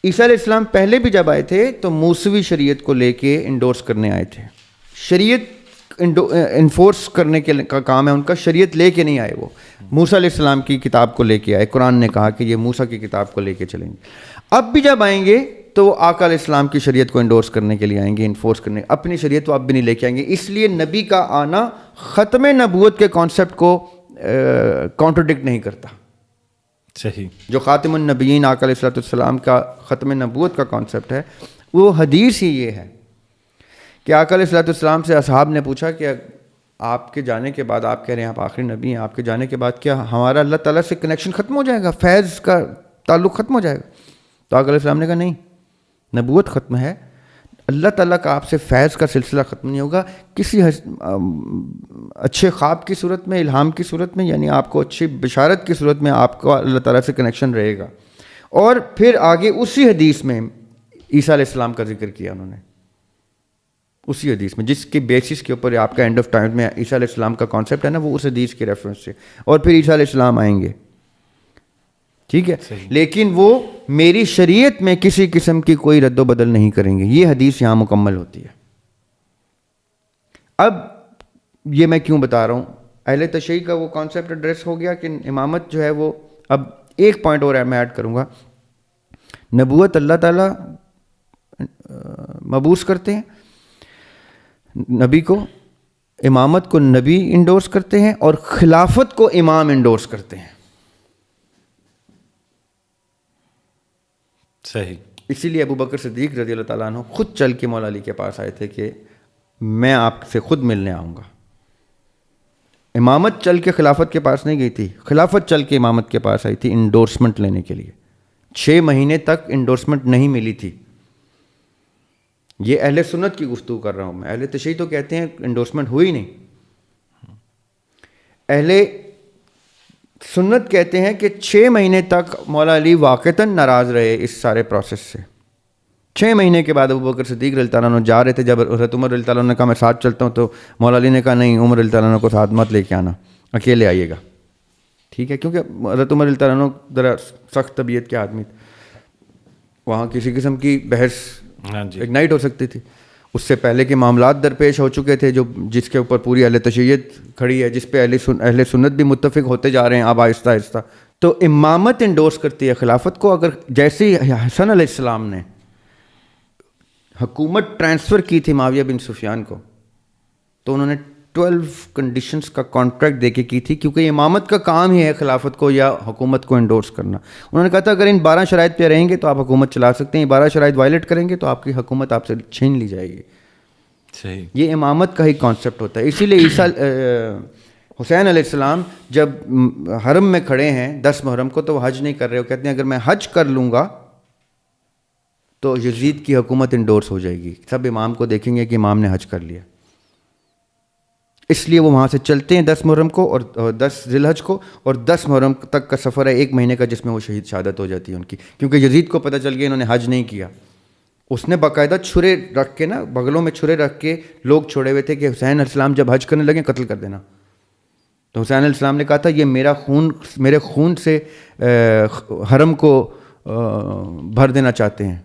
عیسیٰ علیہ السلام پہلے بھی جب آئے تھے تو موسوی شریعت کو لے کے انڈورس کرنے آئے تھے. شریعت انفورس کرنے کا کام ہے ان کا، شریعت لے کے نہیں آئے. وہ موسیٰ علیہ السلام کی کتاب کو لے کے آئے. قرآن نے کہا کہ یہ موسیٰ کی کتاب کو لے کے چلیں گے. اب بھی جب آئیں گے تو وہ آقا علیہ السلام کی شریعت کو انڈورس کرنے کے لیے آئیں گے، انفورس کرنے. اپنی شریعت وہ اب بھی نہیں لے کے آئیں گے. اس لیے نبی کا آنا ختم نبوت کے کانسیپٹ کو کانٹرڈکٹ نہیں کرتا. صحیح. جو خاتم النبیین آقا علیہ السلام کا ختم نبوت کا کانسیپٹ ہے، وہ حدیث ہی یہ ہے کہ آقا علیہ السلام سے اصحاب نے پوچھا کہ آپ کے جانے کے بعد، آپ کہہ رہے ہیں آپ آخری نبی ہیں، آپ کے جانے کے بعد کیا ہمارا اللہ تعالیٰ سے کنیکشن ختم ہو جائے گا، فیض کا تعلق ختم ہو جائے گا؟ تو آقا علیہ السلام نے کہا نہیں، نبوت ختم ہے، اللہ تعالیٰ کا آپ سے فیض کا سلسلہ ختم نہیں ہوگا. کسی اچھے خواب کی صورت میں، الہام کی صورت میں، یعنی آپ کو اچھی بشارت کی صورت میں آپ کو اللہ تعالیٰ سے کنیکشن رہے گا. اور پھر آگے اسی حدیث میں عیسیٰ علیہ السلام کا ذکر کیا انہوں نے، اسی حدیث میں جس کے بیسس کے اوپر آپ کا اینڈ آف ٹائم میں عیسیٰ علیہ السلام کا کانسیپٹ ہے نا، وہ اس حدیث کے ریفرنس سے. اور پھر عیسیٰ علیہ السلام آئیں گے، ٹھیک ہے، لیکن وہ میری شریعت میں کسی قسم کی کوئی رد و بدل نہیں کریں گے. یہ حدیث یہاں مکمل ہوتی ہے. اب یہ میں کیوں بتا رہا ہوں، اہل تشیع کا وہ کانسیپٹ ایڈریس ہو گیا کہ امامت جو ہے وہ. اب ایک پوائنٹ اور میں ایڈ کروں گا. نبوت اللہ تعالیٰ مبعوث کرتے ہیں نبی کو، امامت کو نبی انڈورس کرتے ہیں، اور خلافت کو امام انڈورس کرتے ہیں. صحیح. اسی لیے ابو بکر صدیق رضی اللہ تعالیٰ عنہ خود چل کے مولا علی کے پاس آئے تھے کہ میں آپ سے خود ملنے آؤں گا. امامت چل کے خلافت کے پاس نہیں گئی تھی، خلافت چل کے امامت کے پاس آئی تھی انڈورسمنٹ لینے کے لیے. 6 مہینے تک انڈورسمنٹ نہیں ملی تھی. یہ اہل سنت کی گفتگو کر رہا ہوں میں. اہل تشیع تو کہتے ہیں انڈورسمنٹ ہوئی نہیں. اہل سنت کہتے ہیں کہ 6 مہینے تک مولا علی واقعتاً ناراض رہے اس سارے پروسیس سے. 6 مہینے کے بعد ابو بکر صدیق رضی اللہ عنہ جا رہے تھے. جب حضرت عمر رضی اللہ عنہ نے کہا میں ساتھ چلتا ہوں تو مولا علی نے کہا نہیں، عمر رضی اللہ عنہ کو ساتھ مت لے کے آنا، اکیلے آئیے گا، ٹھیک ہے، کیونکہ حضرت عمر رضی اللہ عنہ ذرا سخت طبیعت کے آدمی، وہاں کسی قسم کی بحث اگنائٹ ہو سکتی تھی. اس سے پہلے کے معاملات درپیش ہو چکے تھے جس کے اوپر پوری اہل تشیعت کھڑی ہے، جس پہ اہل سنت بھی متفق ہوتے جا رہے ہیں اب آہستہ آہستہ. تو امامت انڈورس کرتی ہے خلافت کو. اگر جیسے حسن علیہ السلام نے حکومت ٹرانسفر کی تھی معاویہ بن سفیان کو، تو انہوں نے 12 کنڈیشنز کا کانٹریکٹ دے کے کی تھی, کیونکہ امامت کا کام ہی ہے خلافت کو یا حکومت کو انڈورس کرنا. انہوں نے کہا تھا اگر ان 12 شرائط پہ رہیں گے تو آپ حکومت چلا سکتے ہیں, 12 شرائط وائلیٹ کریں گے تو آپ کی حکومت آپ سے چھین لی جائے گی. صحیح. یہ امامت کا ہی کانسیپٹ ہوتا ہے. اسی لیے حسین علیہ السلام جب حرم میں کھڑے ہیں 10 محرم کو, تو وہ حج نہیں کر رہے, وہ کہتے ہیں اگر میں حج کر لوں گا تو یزید کی حکومت انڈورس ہو جائے گی, سب امام کو دیکھیں گے کہ امام نے حج کر لیا. اس لیے وہ وہاں سے چلتے ہیں 10 محرم کو اور 10 ذی الحج کو, اور 10 محرم تک کا سفر ہے 1 مہینے کا, جس میں وہ شہادت ہو جاتی ہے ان کی, کیونکہ یزید کو پتہ چل گیا انہوں نے حج نہیں کیا. اس نے باقاعدہ چھرے رکھ کے نا, بغلوں میں چھرے رکھ کے لوگ چھوڑے ہوئے تھے کہ حسین علیہ السلام جب حج کرنے لگے قتل کر دینا. تو حسین علیہ السلام نے کہا تھا یہ میرے خون سے حرم کو بھر دینا چاہتے ہیں,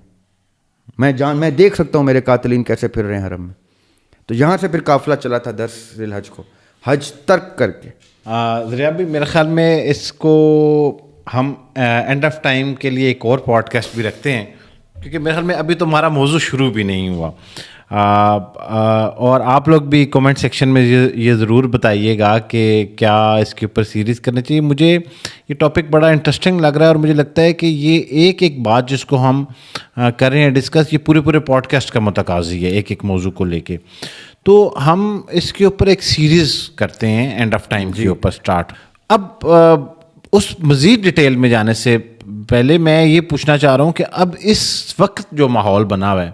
میں دیکھ سکتا ہوں میرے قاتلین کیسے پھر رہے ہیں حرم میں. تو یہاں سے پھر قافلہ چلا تھا 10 ذی الحج کو, حج ترک کر کے. ذریعہ بھی میرے خیال میں اس کو ہم اینڈ آف ٹائم کے لیے ایک اور پوڈ کاسٹ بھی رکھتے ہیں, کیونکہ میرے خیال میں ابھی تو ہمارا موضوع شروع بھی نہیں ہوا. اور آپ لوگ بھی کمنٹ سیکشن میں یہ ضرور بتائیے گا کہ کیا اس کے اوپر سیریز کرنا چاہیے. مجھے یہ ٹاپک بڑا انٹرسٹنگ لگ رہا ہے, اور مجھے لگتا ہے کہ یہ ایک بات جس کو ہم کر رہے ہیں ڈسکس, یہ پورے پوڈ کاسٹ کا متقاضی ہے ایک موضوع کو لے کے. تو ہم اس کے اوپر ایک سیریز کرتے ہیں اینڈ آف ٹائم کے اوپر اسٹارٹ. اب اس مزید ڈیٹیل میں جانے سے پہلے میں یہ پوچھنا چاہ رہا ہوں کہ اب اس وقت جو ماحول بنا ہوا ہے,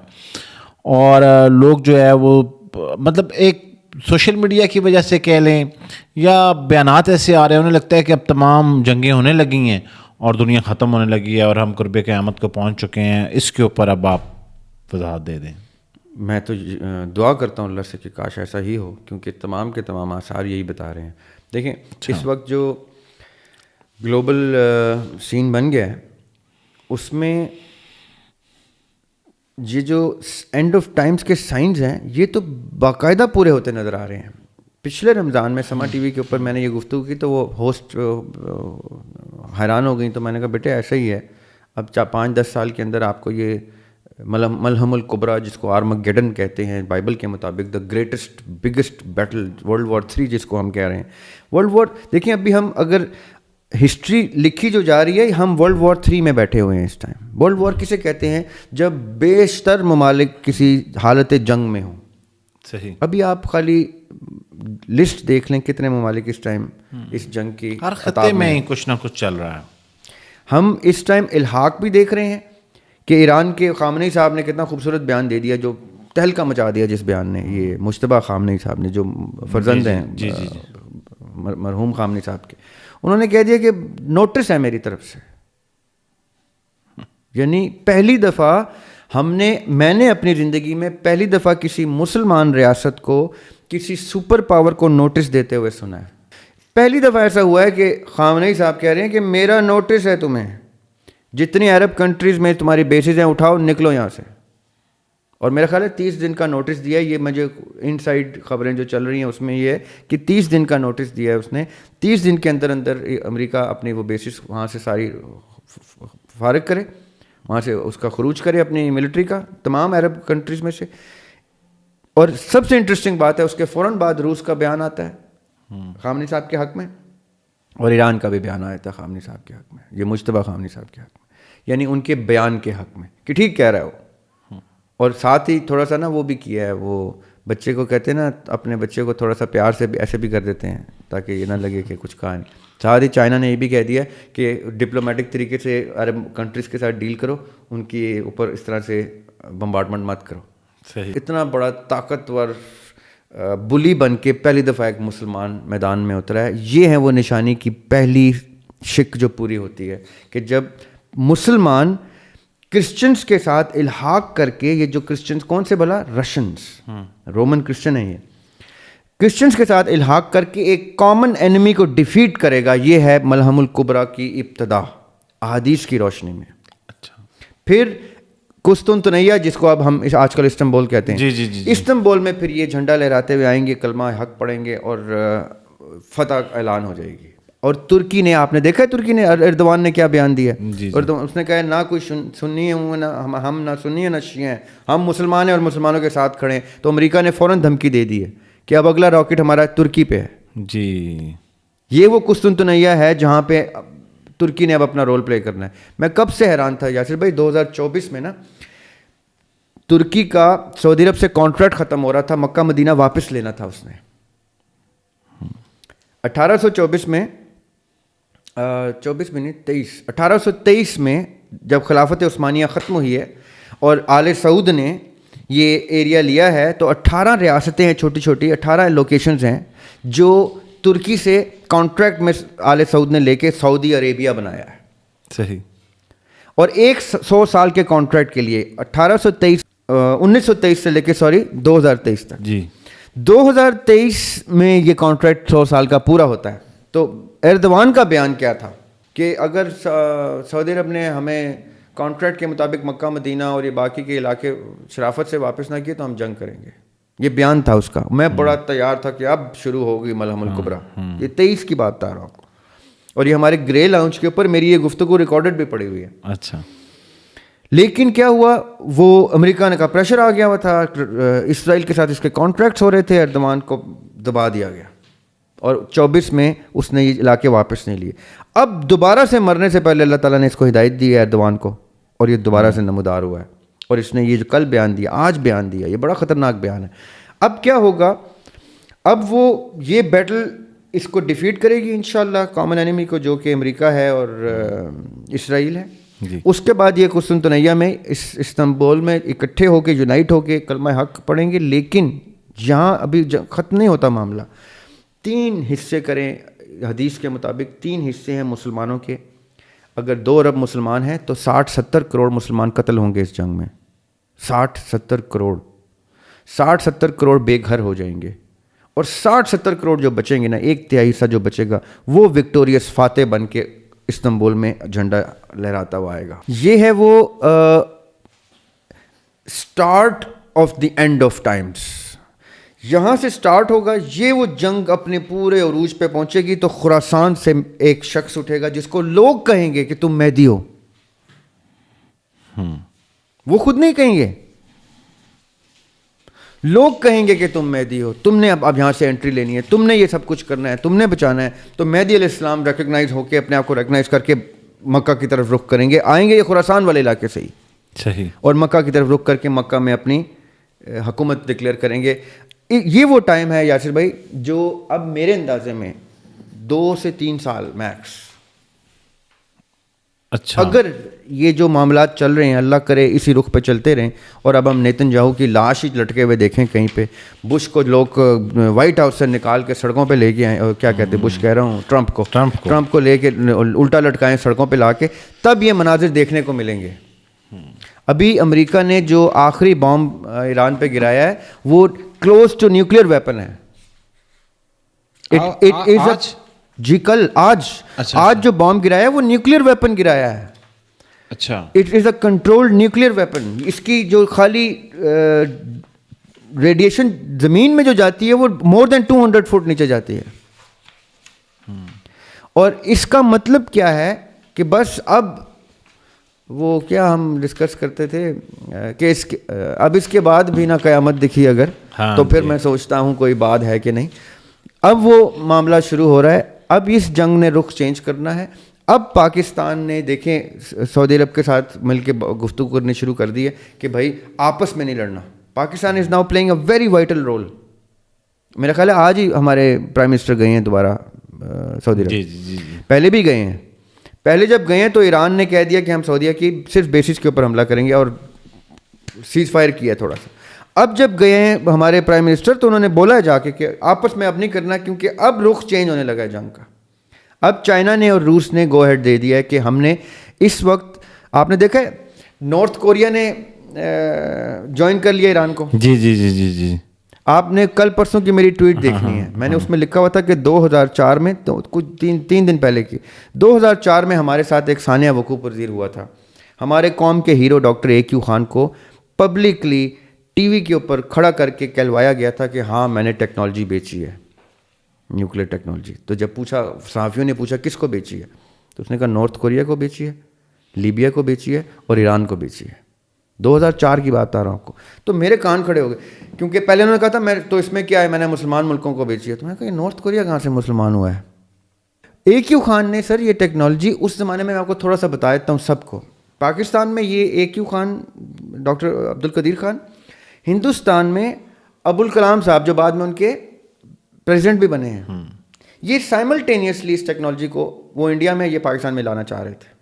اور لوگ جو ہے وہ مطلب ایک سوشل میڈیا کی وجہ سے کہہ لیں یا بیانات ایسے آ رہے ہیں, انہیں لگتا ہے کہ اب تمام جنگیں ہونے لگی ہیں اور دنیا ختم ہونے لگی ہے اور ہم قرب قیامت کو پہنچ چکے ہیں. اس کے اوپر اب آپ وضاحت دے دیں. میں تو دعا کرتا ہوں اللہ سے کہ کاش ایسا ہی ہو, کیونکہ تمام کے تمام آثار یہی بتا رہے ہیں. دیکھیں اس وقت جو گلوبل سین بن گیا ہے, اس میں یہ جو اینڈ آف ٹائمز کے سائنز ہیں یہ تو باقاعدہ پورے ہوتے نظر آ رہے ہیں. پچھلے رمضان میں سما ٹی وی کے اوپر میں نے یہ گفتگو کی تو وہ ہوسٹ حیران ہو گئیں. تو میں نے کہا بیٹے ایسا ہی ہے, اب 5-10 سال کے اندر آپ کو یہ ملحم الکبریٰ جس کو آرمگیڈن کہتے ہیں بائبل کے مطابق, the greatest biggest battle world war 3 جس کو ہم کہہ رہے ہیں. ورلڈ وار دیکھیں ابھی ہم اگر ہسٹری لکھی جو جا رہی ہے, ہم ورلڈ وار 3 میں بیٹھے ہوئے ہیں اس ٹائم. ورلڈ وار کسے کہتے ہیں؟ جب بیشتر ممالک کسی حالت جنگ میں ہوں. صحیح. ابھی آپ خالی لسٹ دیکھ لیں کتنے ممالک اس ٹائم اس جنگ کی ہر خطے میں کچھ نہ کچھ چل رہا ہے. ہم اس ٹائم الحاق بھی دیکھ رہے ہیں کہ ایران کے خامنئی صاحب نے کتنا خوبصورت بیان دے دیا, جو تہلکہ مچا دیا جس بیان نے, یہ مجتبیٰ خامنئی صاحب نے جو فرزند ہیں مرحوم خامنئی صاحب کے. انہوں نے کہہ دیا کہ نوٹس ہے میری طرف سے, یعنی پہلی دفعہ میں نے اپنی زندگی میں پہلی دفعہ کسی مسلمان ریاست کو کسی سپر پاور کو نوٹس دیتے ہوئے سنا ہے. پہلی دفعہ ایسا ہوا ہے کہ خامنئی صاحب کہہ رہے ہیں کہ میرا نوٹس ہے تمہیں, جتنی عرب کنٹریز میں تمہاری بیسز ہیں اٹھاؤ نکلو یہاں سے. اور میرا خیال ہے 30 دن کا نوٹس دیا ہے. یہ مجھے ان سائڈ خبریں جو چل رہی ہیں اس میں یہ ہے کہ 30 دن کا نوٹس دیا ہے اس نے. 30 دن کے اندر امریکہ اپنی وہ بیسز وہاں سے ساری فارغ کرے, وہاں سے اس کا خروج کرے اپنی ملٹری کا تمام عرب کنٹریز میں سے. اور سب سے انٹرسٹنگ بات ہے اس کے فوراً بعد روس کا بیان آتا ہے خامنئی صاحب کے حق میں, اور ایران کا بھی بیان آیا تھا خامنئی صاحب کے حق میں, یہ مجتبیٰ خامنئی صاحب کے حق میں, یعنی ان کے بیان کے حق میں کہ ٹھیک کہہ رہا ہے وہ. اور ساتھ ہی تھوڑا سا نا وہ بھی کیا ہے, وہ بچے کو کہتے ہیں نا اپنے بچے کو تھوڑا سا پیار سے ایسے بھی کر دیتے ہیں تاکہ یہ نہ لگے کہ کچھ کہا نہیں. ساتھ ہی چائنا نے یہ بھی کہہ دیا کہ ڈپلومیٹک طریقے سے عرب کنٹریز کے ساتھ ڈیل کرو, ان کے اوپر اس طرح سے بمبارڈمنٹ مت کرو. صحیح. اتنا بڑا طاقتور بلی بن کے پہلی دفعہ ایک مسلمان میدان میں اترا ہے. یہ ہے وہ نشانی کی پہلی شک جو پوری ہوتی ہے کہ جب مسلمان کرسچنز کے ساتھ الحاق کر کے, یہ جو کرسچنز کون سے بھلا رشنز رومن کرسچن ہیں, یہ کرسچنز کے ساتھ الحاق کر کے ایک کامن انیمی کو ڈیفیٹ کرے گا. یہ ہے ملحم الکبریٰ کی ابتدا احادیث کی روشنی میں. اچھا. پھر قسطنطنیہ جس کو اب ہم آج کل استنبول کہتے ہیں, استنبول میں پھر یہ جھنڈا لہراتے ہوئے آئیں گے, کلمہ حق پڑھیں گے اور فتح اعلان ہو جائے گی. اور ترکی نے, آپ نے دیکھا ہے ترکی نے ایردوان نے کیا بیان دیا, اس نے کہا نہ کوئی سنی ہوں نہ ہم نہ سنی ہیں نہ شیعہ ہیں, ہم مسلمان ہیں اور مسلمانوں کے ساتھ کھڑے ہیں. تو امریکہ نے فوراً دھمکی دے دی ہے کہ اب اگلا راکٹ ہمارا ترکی پہ ہے. جی یہ وہ قسطنطنیہ ہے جہاں پہ ترکی نے اب اپنا رول پلے کرنا ہے. میں کب سے حیران تھا یاسر بھائی, 2024 میں نا ترکی کا سعودی عرب سے کانٹریکٹ ختم ہو رہا تھا, مکہ مدینہ واپس لینا تھا اس نے. 1824 میں 1823 میں جب خلافت عثمانیہ ختم ہوئی ہے اور آل سعود نے یہ ایریا لیا ہے, تو 18 ریاستیں ہیں چھوٹی چھوٹی, 18 لوکیشنز ہیں جو ترکی سے کانٹریکٹ میں آل سعود نے لے کے سعودی عربیہ بنایا ہے. صحیح. اور 100 سال کے کانٹریکٹ کے لیے 1923 سے لے کے 2023 تک. جی 2023 میں یہ کانٹریکٹ 100 سال کا پورا ہوتا ہے. تو ایردوان کا بیان کیا تھا کہ اگر سعودی عرب نے ہمیں کانٹریکٹ کے مطابق مکہ مدینہ اور یہ باقی کے علاقے شرافت سے واپس نہ کیے تو ہم جنگ کریں گے. یہ بیان تھا اس کا. میں بڑا تیار تھا کہ اب شروع ہوگی ملحم الکبریٰ. یہ 23 کی بات بتا رہا ہوں آپ کو, اور یہ ہمارے گرے لاؤنج کے اوپر میری یہ گفتگو ریکارڈڈ بھی پڑی ہوئی ہے. اچھا. لیکن کیا ہوا, وہ امریکہ کا پریشر آ گیا ہوا تھا, اسرائیل کے ساتھ اس کے کانٹریکٹس ہو رہے تھے, ایردوان کو دبا دیا گیا اور 24 میں اس نے یہ علاقے واپس نہیں لیے. اب دوبارہ سے مرنے سے پہلے اللہ تعالیٰ نے اس کو ہدایت دی ہے ایردوان کو, اور یہ دوبارہ سے نمودار ہوا ہے. اور اس نے یہ جو کل بیان دیا, آج بیان دیا, یہ بڑا خطرناک بیان ہے. اب کیا ہوگا, اب وہ یہ بیٹل اس کو ڈیفیٹ کرے گی انشاءاللہ, کامن اینیمی کو, جو کہ امریکہ ہے اور اسرائیل ہے. اس کے بعد یہ قسطنطنیہ میں استنبول میں اکٹھے ہو کے یونائٹ ہو کے کلمہ حق پڑھیں گے. لیکن یہاں ابھی ختم نہیں ہوتا معاملہ. 3 حصے کریں حدیث کے مطابق, 3 حصے ہیں مسلمانوں کے. اگر 2 ارب مسلمان ہیں تو 60-70 کروڑ مسلمان قتل ہوں گے اس جنگ میں. 60-70 کروڑ, 60-70 کروڑ بے گھر ہو جائیں گے. اور 60-70 کروڑ جو بچیں گے نا, 1/3 حصہ جو بچے گا, وہ وکٹوریس فاتح بن کے استنبول میں جھنڈا لہراتا ہوا آئے گا. یہ ہے وہ start of the end of Times. یہاں سے سٹارٹ ہوگا یہ وہ جنگ, اپنے پورے عروج پہ پہنچے گی. تو خراسان سے ایک شخص اٹھے گا جس کو لوگ کہیں گے کہ تم مہدی ہو. وہ خود نہیں کہیں گے, لوگ کہیں گے کہ تم مہدی ہو, تم نے اب یہاں سے انٹری لینی ہے, تم نے یہ سب کچھ کرنا ہے, تم نے بچانا ہے. تو مہدی علیہ السلام ریکگنائز ہو کے اپنے آپ کو ریکگنائز کر کے مکہ کی طرف رخ کریں گے. آئیں گے یہ خراسان والے علاقے سے ہی, صحیح, اور مکہ کی طرف رخ کر کے مکہ میں اپنی حکومت ڈکلیئر کریں گے. یہ وہ ٹائم ہے یاسر بھائی جو اب میرے اندازے میں 2 سے 3 سال میکس. اچھا, اگر یہ جو معاملات چل رہے ہیں اللہ کرے اسی رخ پہ چلتے رہیں, اور اب ہم نیتن یاہو کی لاش ہی لٹکے ہوئے دیکھیں کہیں پہ, بش کو لوگ وائٹ ہاؤس سے نکال کے سڑکوں پہ لے کے آئیں, اور کیا کہتے ہیں, بش کہہ رہا ہوں, ٹرمپ کو لے کے الٹا لٹکائیں سڑکوں پہ لا کے, تب یہ مناظر دیکھنے کو ملیں گے. ابھی امریکہ نے جو آخری بام ایران پہ گرایا ہے وہ کلوز ٹو نیوکلیئر ویپن ہے. جی کل آج جو بام گرایا ہے وہ نیوکلیئر ویپن گرایا ہے. اچھا, it is a controlled nuclear weapon. اس کی جو خالی ریڈیشن زمین میں جو جاتی ہے وہ مور دین 200 فٹ نیچے جاتی ہے. اور اس کا مطلب کیا ہے کہ بس اب وہ کیا ہم ڈسکس کرتے تھے کہ اب اس کے بعد بھی نہ قیامت دکھی اگر, تو پھر میں سوچتا ہوں کوئی بات ہے کہ نہیں. اب وہ معاملہ شروع ہو رہا ہے. اب اس جنگ نے رخ چینج کرنا ہے. اب پاکستان نے دیکھیں سعودی عرب کے ساتھ مل کے گفتگو کرنی شروع کر دی ہے کہ بھائی آپس میں نہیں لڑنا. Pakistan is now playing a very vital role. میرا خیال ہے آج ہی ہمارے پرائم منسٹر گئے ہیں دوبارہ سعودی عرب. پہلے بھی گئے ہیں. پہلے جب گئے ہیں تو ایران نے کہہ دیا کہ ہم سعودیہ کی صرف بیسس کے اوپر حملہ کریں گے اور سیز فائر کیا تھوڑا سا. اب جب گئے ہیں ہمارے پرائم منسٹر تو انہوں نے بولا ہے جا کے کہ آپس میں اب نہیں کرنا, کیونکہ اب رخ چینج ہونے لگا ہے جنگ کا. اب چائنا نے اور روس نے گو ہیڈ دے دیا ہے کہ ہم نے اس وقت, آپ نے دیکھا ہے نارتھ کوریا نے جوائن کر لیا ایران کو. جی آپ نے کل پرسوں کی میری ٹویٹ دیکھنی ہے, میں نے اس میں لکھا ہوا تھا کہ 2004 میں, تو کچھ 3 دن پہلے کی, 2004 میں ہمارے ساتھ ایک سانحہ وقوع پذیر ہوا تھا. ہمارے قوم کے ہیرو ڈاکٹر AQ خان کو پبلکلی ٹی وی کے اوپر کھڑا کر کے کہلوایا گیا تھا کہ ہاں میں نے ٹیکنالوجی بیچی ہے, نیوکلیئر ٹیکنالوجی. تو جب پوچھا, صحافیوں نے پوچھا کس کو بیچی ہے, تو اس نے کہا نارتھ کوریا کو بیچی ہے, لیبیا کو بیچی ہے اور ایران کو بیچی ہے. 2004 کی بات بتا رہا ہوں آپ کو. تو میرے کان کھڑے ہو گئے, کیونکہ پہلے انہوں نے کہا تھا میں تو اس میں کیا ہے, میں نے مسلمان ملکوں کو بیچی ہے. تو میں نے کہا یہ نارتھ کوریا کہاں سے مسلمان ہوا ہے. AQ خان نے سر یہ ٹیکنالوجی اس زمانے میں آپ کو تھوڑا سا بتا دیتا ہوں سب کو. پاکستان میں یہ AQ خان, ڈاکٹر عبدالقدیر خان, ہندوستان میں ابوالکلام صاحب جو بعد میں ان کے پریزیڈنٹ بھی بنے ہیں, یہ سائملٹینیسلی اس ٹیکنالوجی کو وہ انڈیا میں یہ پاکستان میں لانا چاہ رہے تھے.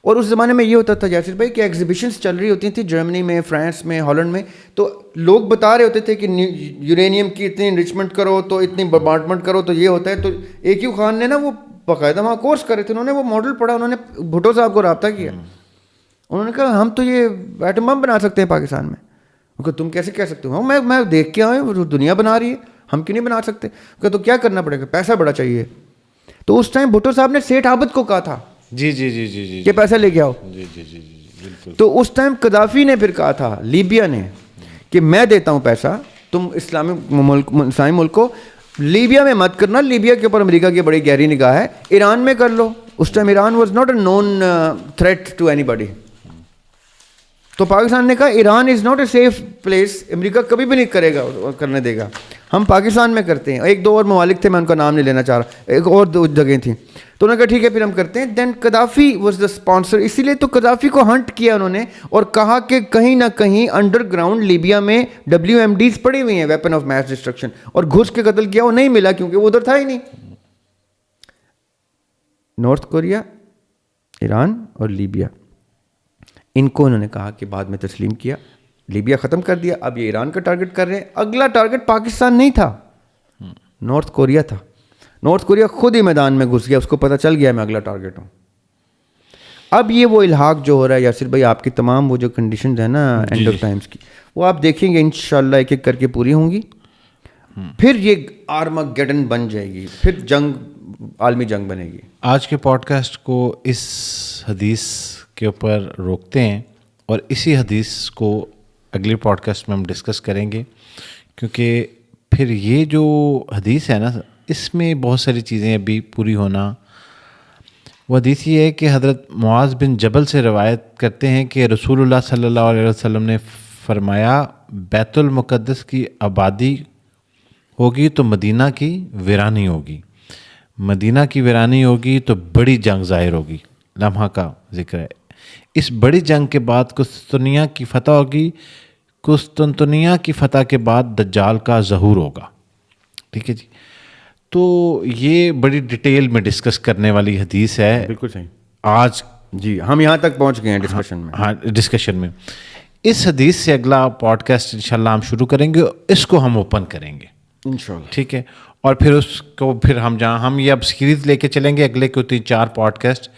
اور اس زمانے میں یہ ہوتا تھا یاسر بھائی کہ ایگزیبیشنس چل رہی ہوتی تھیں جرمنی میں, فرانس میں, ہالینڈ میں, تو لوگ بتا رہے ہوتے تھے کہ یورینیم کی اتنی انرچمنٹ کرو تو اتنی بمبارڈمنٹ کرو تو یہ ہوتا ہے. تو AQ خان نے نا وہ باقاعدہ وہاں کورس کرے تھے, انہوں نے وہ ماڈل پڑھا, انہوں نے بھٹو صاحب کو رابطہ کیا, انہوں نے کہا ہم تو یہ ایٹم بم بنا سکتے ہیں پاکستان میں. کہ تم کیسے کہہ سکتے ہو, میں دیکھ کے آیا ہوں دنیا بنا رہی ہے, ہم کیوں نہیں بنا سکتے. کہ تو کیا کرنا پڑے گا, پیسہ بڑا چاہیے. تو اس ٹائم بھٹو صاحب نے سیٹھ عابد کو کہا تھا جی جی جی جی جی کہ پیسہ لے کے آؤ. جی جی جی جی بالکل. تو اس ٹائم قذافی نے پھر کہا تھا لیبیا نے کہ میں دیتا ہوں پیسہ, تم اسلامی ملک کو لیبیا میں مت کرنا, لیبیا کے اوپر امریکہ کی بڑی گہری نگاہ ہے, ایران میں کر لو. اس time Iran was not a known threat to anybody. تو پاکستان نے کہا Iran is not a safe place, امریکہ کبھی بھی نہیں کرے گا, کرنے دے گا, ہم پاکستان میں کرتے ہیں. ایک دو اور ممالک تھے, میں ان کا نام نہیں لینا چاہ رہا, ایک اور دو جگہیں تھیں. تو انہوں نے کہا ٹھیک ہے پھر ہم کرتے ہیں. دین قذافی واز دا اسپانسر, اسی لیے تو قذافی کو ہنٹ کیا انہوں نے اور کہا کہ کہیں نہ کہیں انڈر گراؤنڈ لیبیا میں WMDs پڑی ہوئی ہیں, ویپن آف میس ڈسٹرکشن, اور گھس کے قتل کیا, وہ نہیں ملا کیونکہ وہ ادھر تھا ہی نہیں. نارتھ کوریا, ایران اور لیبیا, ان کو انہوں نے کہا کہ بعد میں تسلیم کیا, لیبیا ختم کر دیا, اب یہ ایران کا ٹارگٹ کر رہے ہیں. اگلا ٹارگٹ پاکستان نہیں تھا, نارتھ کوریا تھا. نارتھ کوریا خود ہی میدان میں گھس گیا, اس کو پتہ چل گیا میں اگلا ٹارگٹ ہوں. اب یہ وہ الحاق جو ہو رہا ہے یاسر بھائی, آپ کی تمام وہ جو کنڈیشنز ہیں نا اینڈ آف ٹائمز کی, وہ آپ دیکھیں گے انشاءاللہ ایک ایک کر کے پوری ہوں گی. پھر یہ آرمگیڈن بن جائے گی, پھر جنگ, عالمی جنگ بنے گی. آج کے پوڈ کاسٹ کو اس حدیث کے اوپر روکتے ہیں اور اسی حدیث کو اگلی پوڈ کاسٹ میں ہم ڈسکس کریں گے, کیونکہ پھر یہ جو حدیث ہے نا اس میں بہت ساری چیزیں ابھی پوری ہونا. وہ حدیث یہ ہے کہ حضرت معاذ بن جبل سے روایت کرتے ہیں کہ رسول اللہ صلی اللہ علیہ وسلم نے فرمایا بیت المقدس کی آبادی ہوگی تو مدینہ کی ویرانی ہوگی, مدینہ کی ویرانی ہوگی تو بڑی جنگ ظاہر ہوگی. لمحہ کا ذکر ہے. اس بڑی جنگ کے بعد قسطنطنیہ کی فتح ہوگی, قسطنطنیہ کی فتح کے بعد دجال کا ظہور ہوگا. ٹھیک ہے جی, تو یہ بڑی ڈیٹیل میں ڈسکس کرنے والی حدیث ہے. بالکل صحیح. آج جی ہم یہاں تک پہنچ گئے ہیں ڈسکشن میں. ہاں ڈسکشن میں اس حدیث سے اگلا پوڈ کاسٹ انشاءاللہ ہم شروع کریں گے, اس کو ہم اوپن کریں گے انشاءاللہ. ٹھیک ہے, اور پھر اس کو پھر ہم جہاں ہم یہ اب سیریز لے کے چلیں گے, اگلے کو 3-4 پوڈ کاسٹ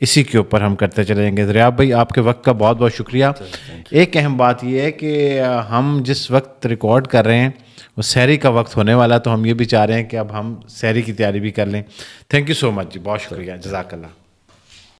اسی کے اوپر ہم کرتے چلیں گے. ریاض بھائی آپ کے وقت کا بہت بہت شکریہ. ایک اہم بات یہ ہے کہ ہم جس وقت ریکارڈ کر رہے ہیں وہ سحری کا وقت ہونے والا, تو ہم یہ بھی چاہ رہے ہیں کہ اب ہم سحری کی تیاری بھی کر لیں. تھینک یو سو مچ جی, بہت شکریہ, جزاک اللہ.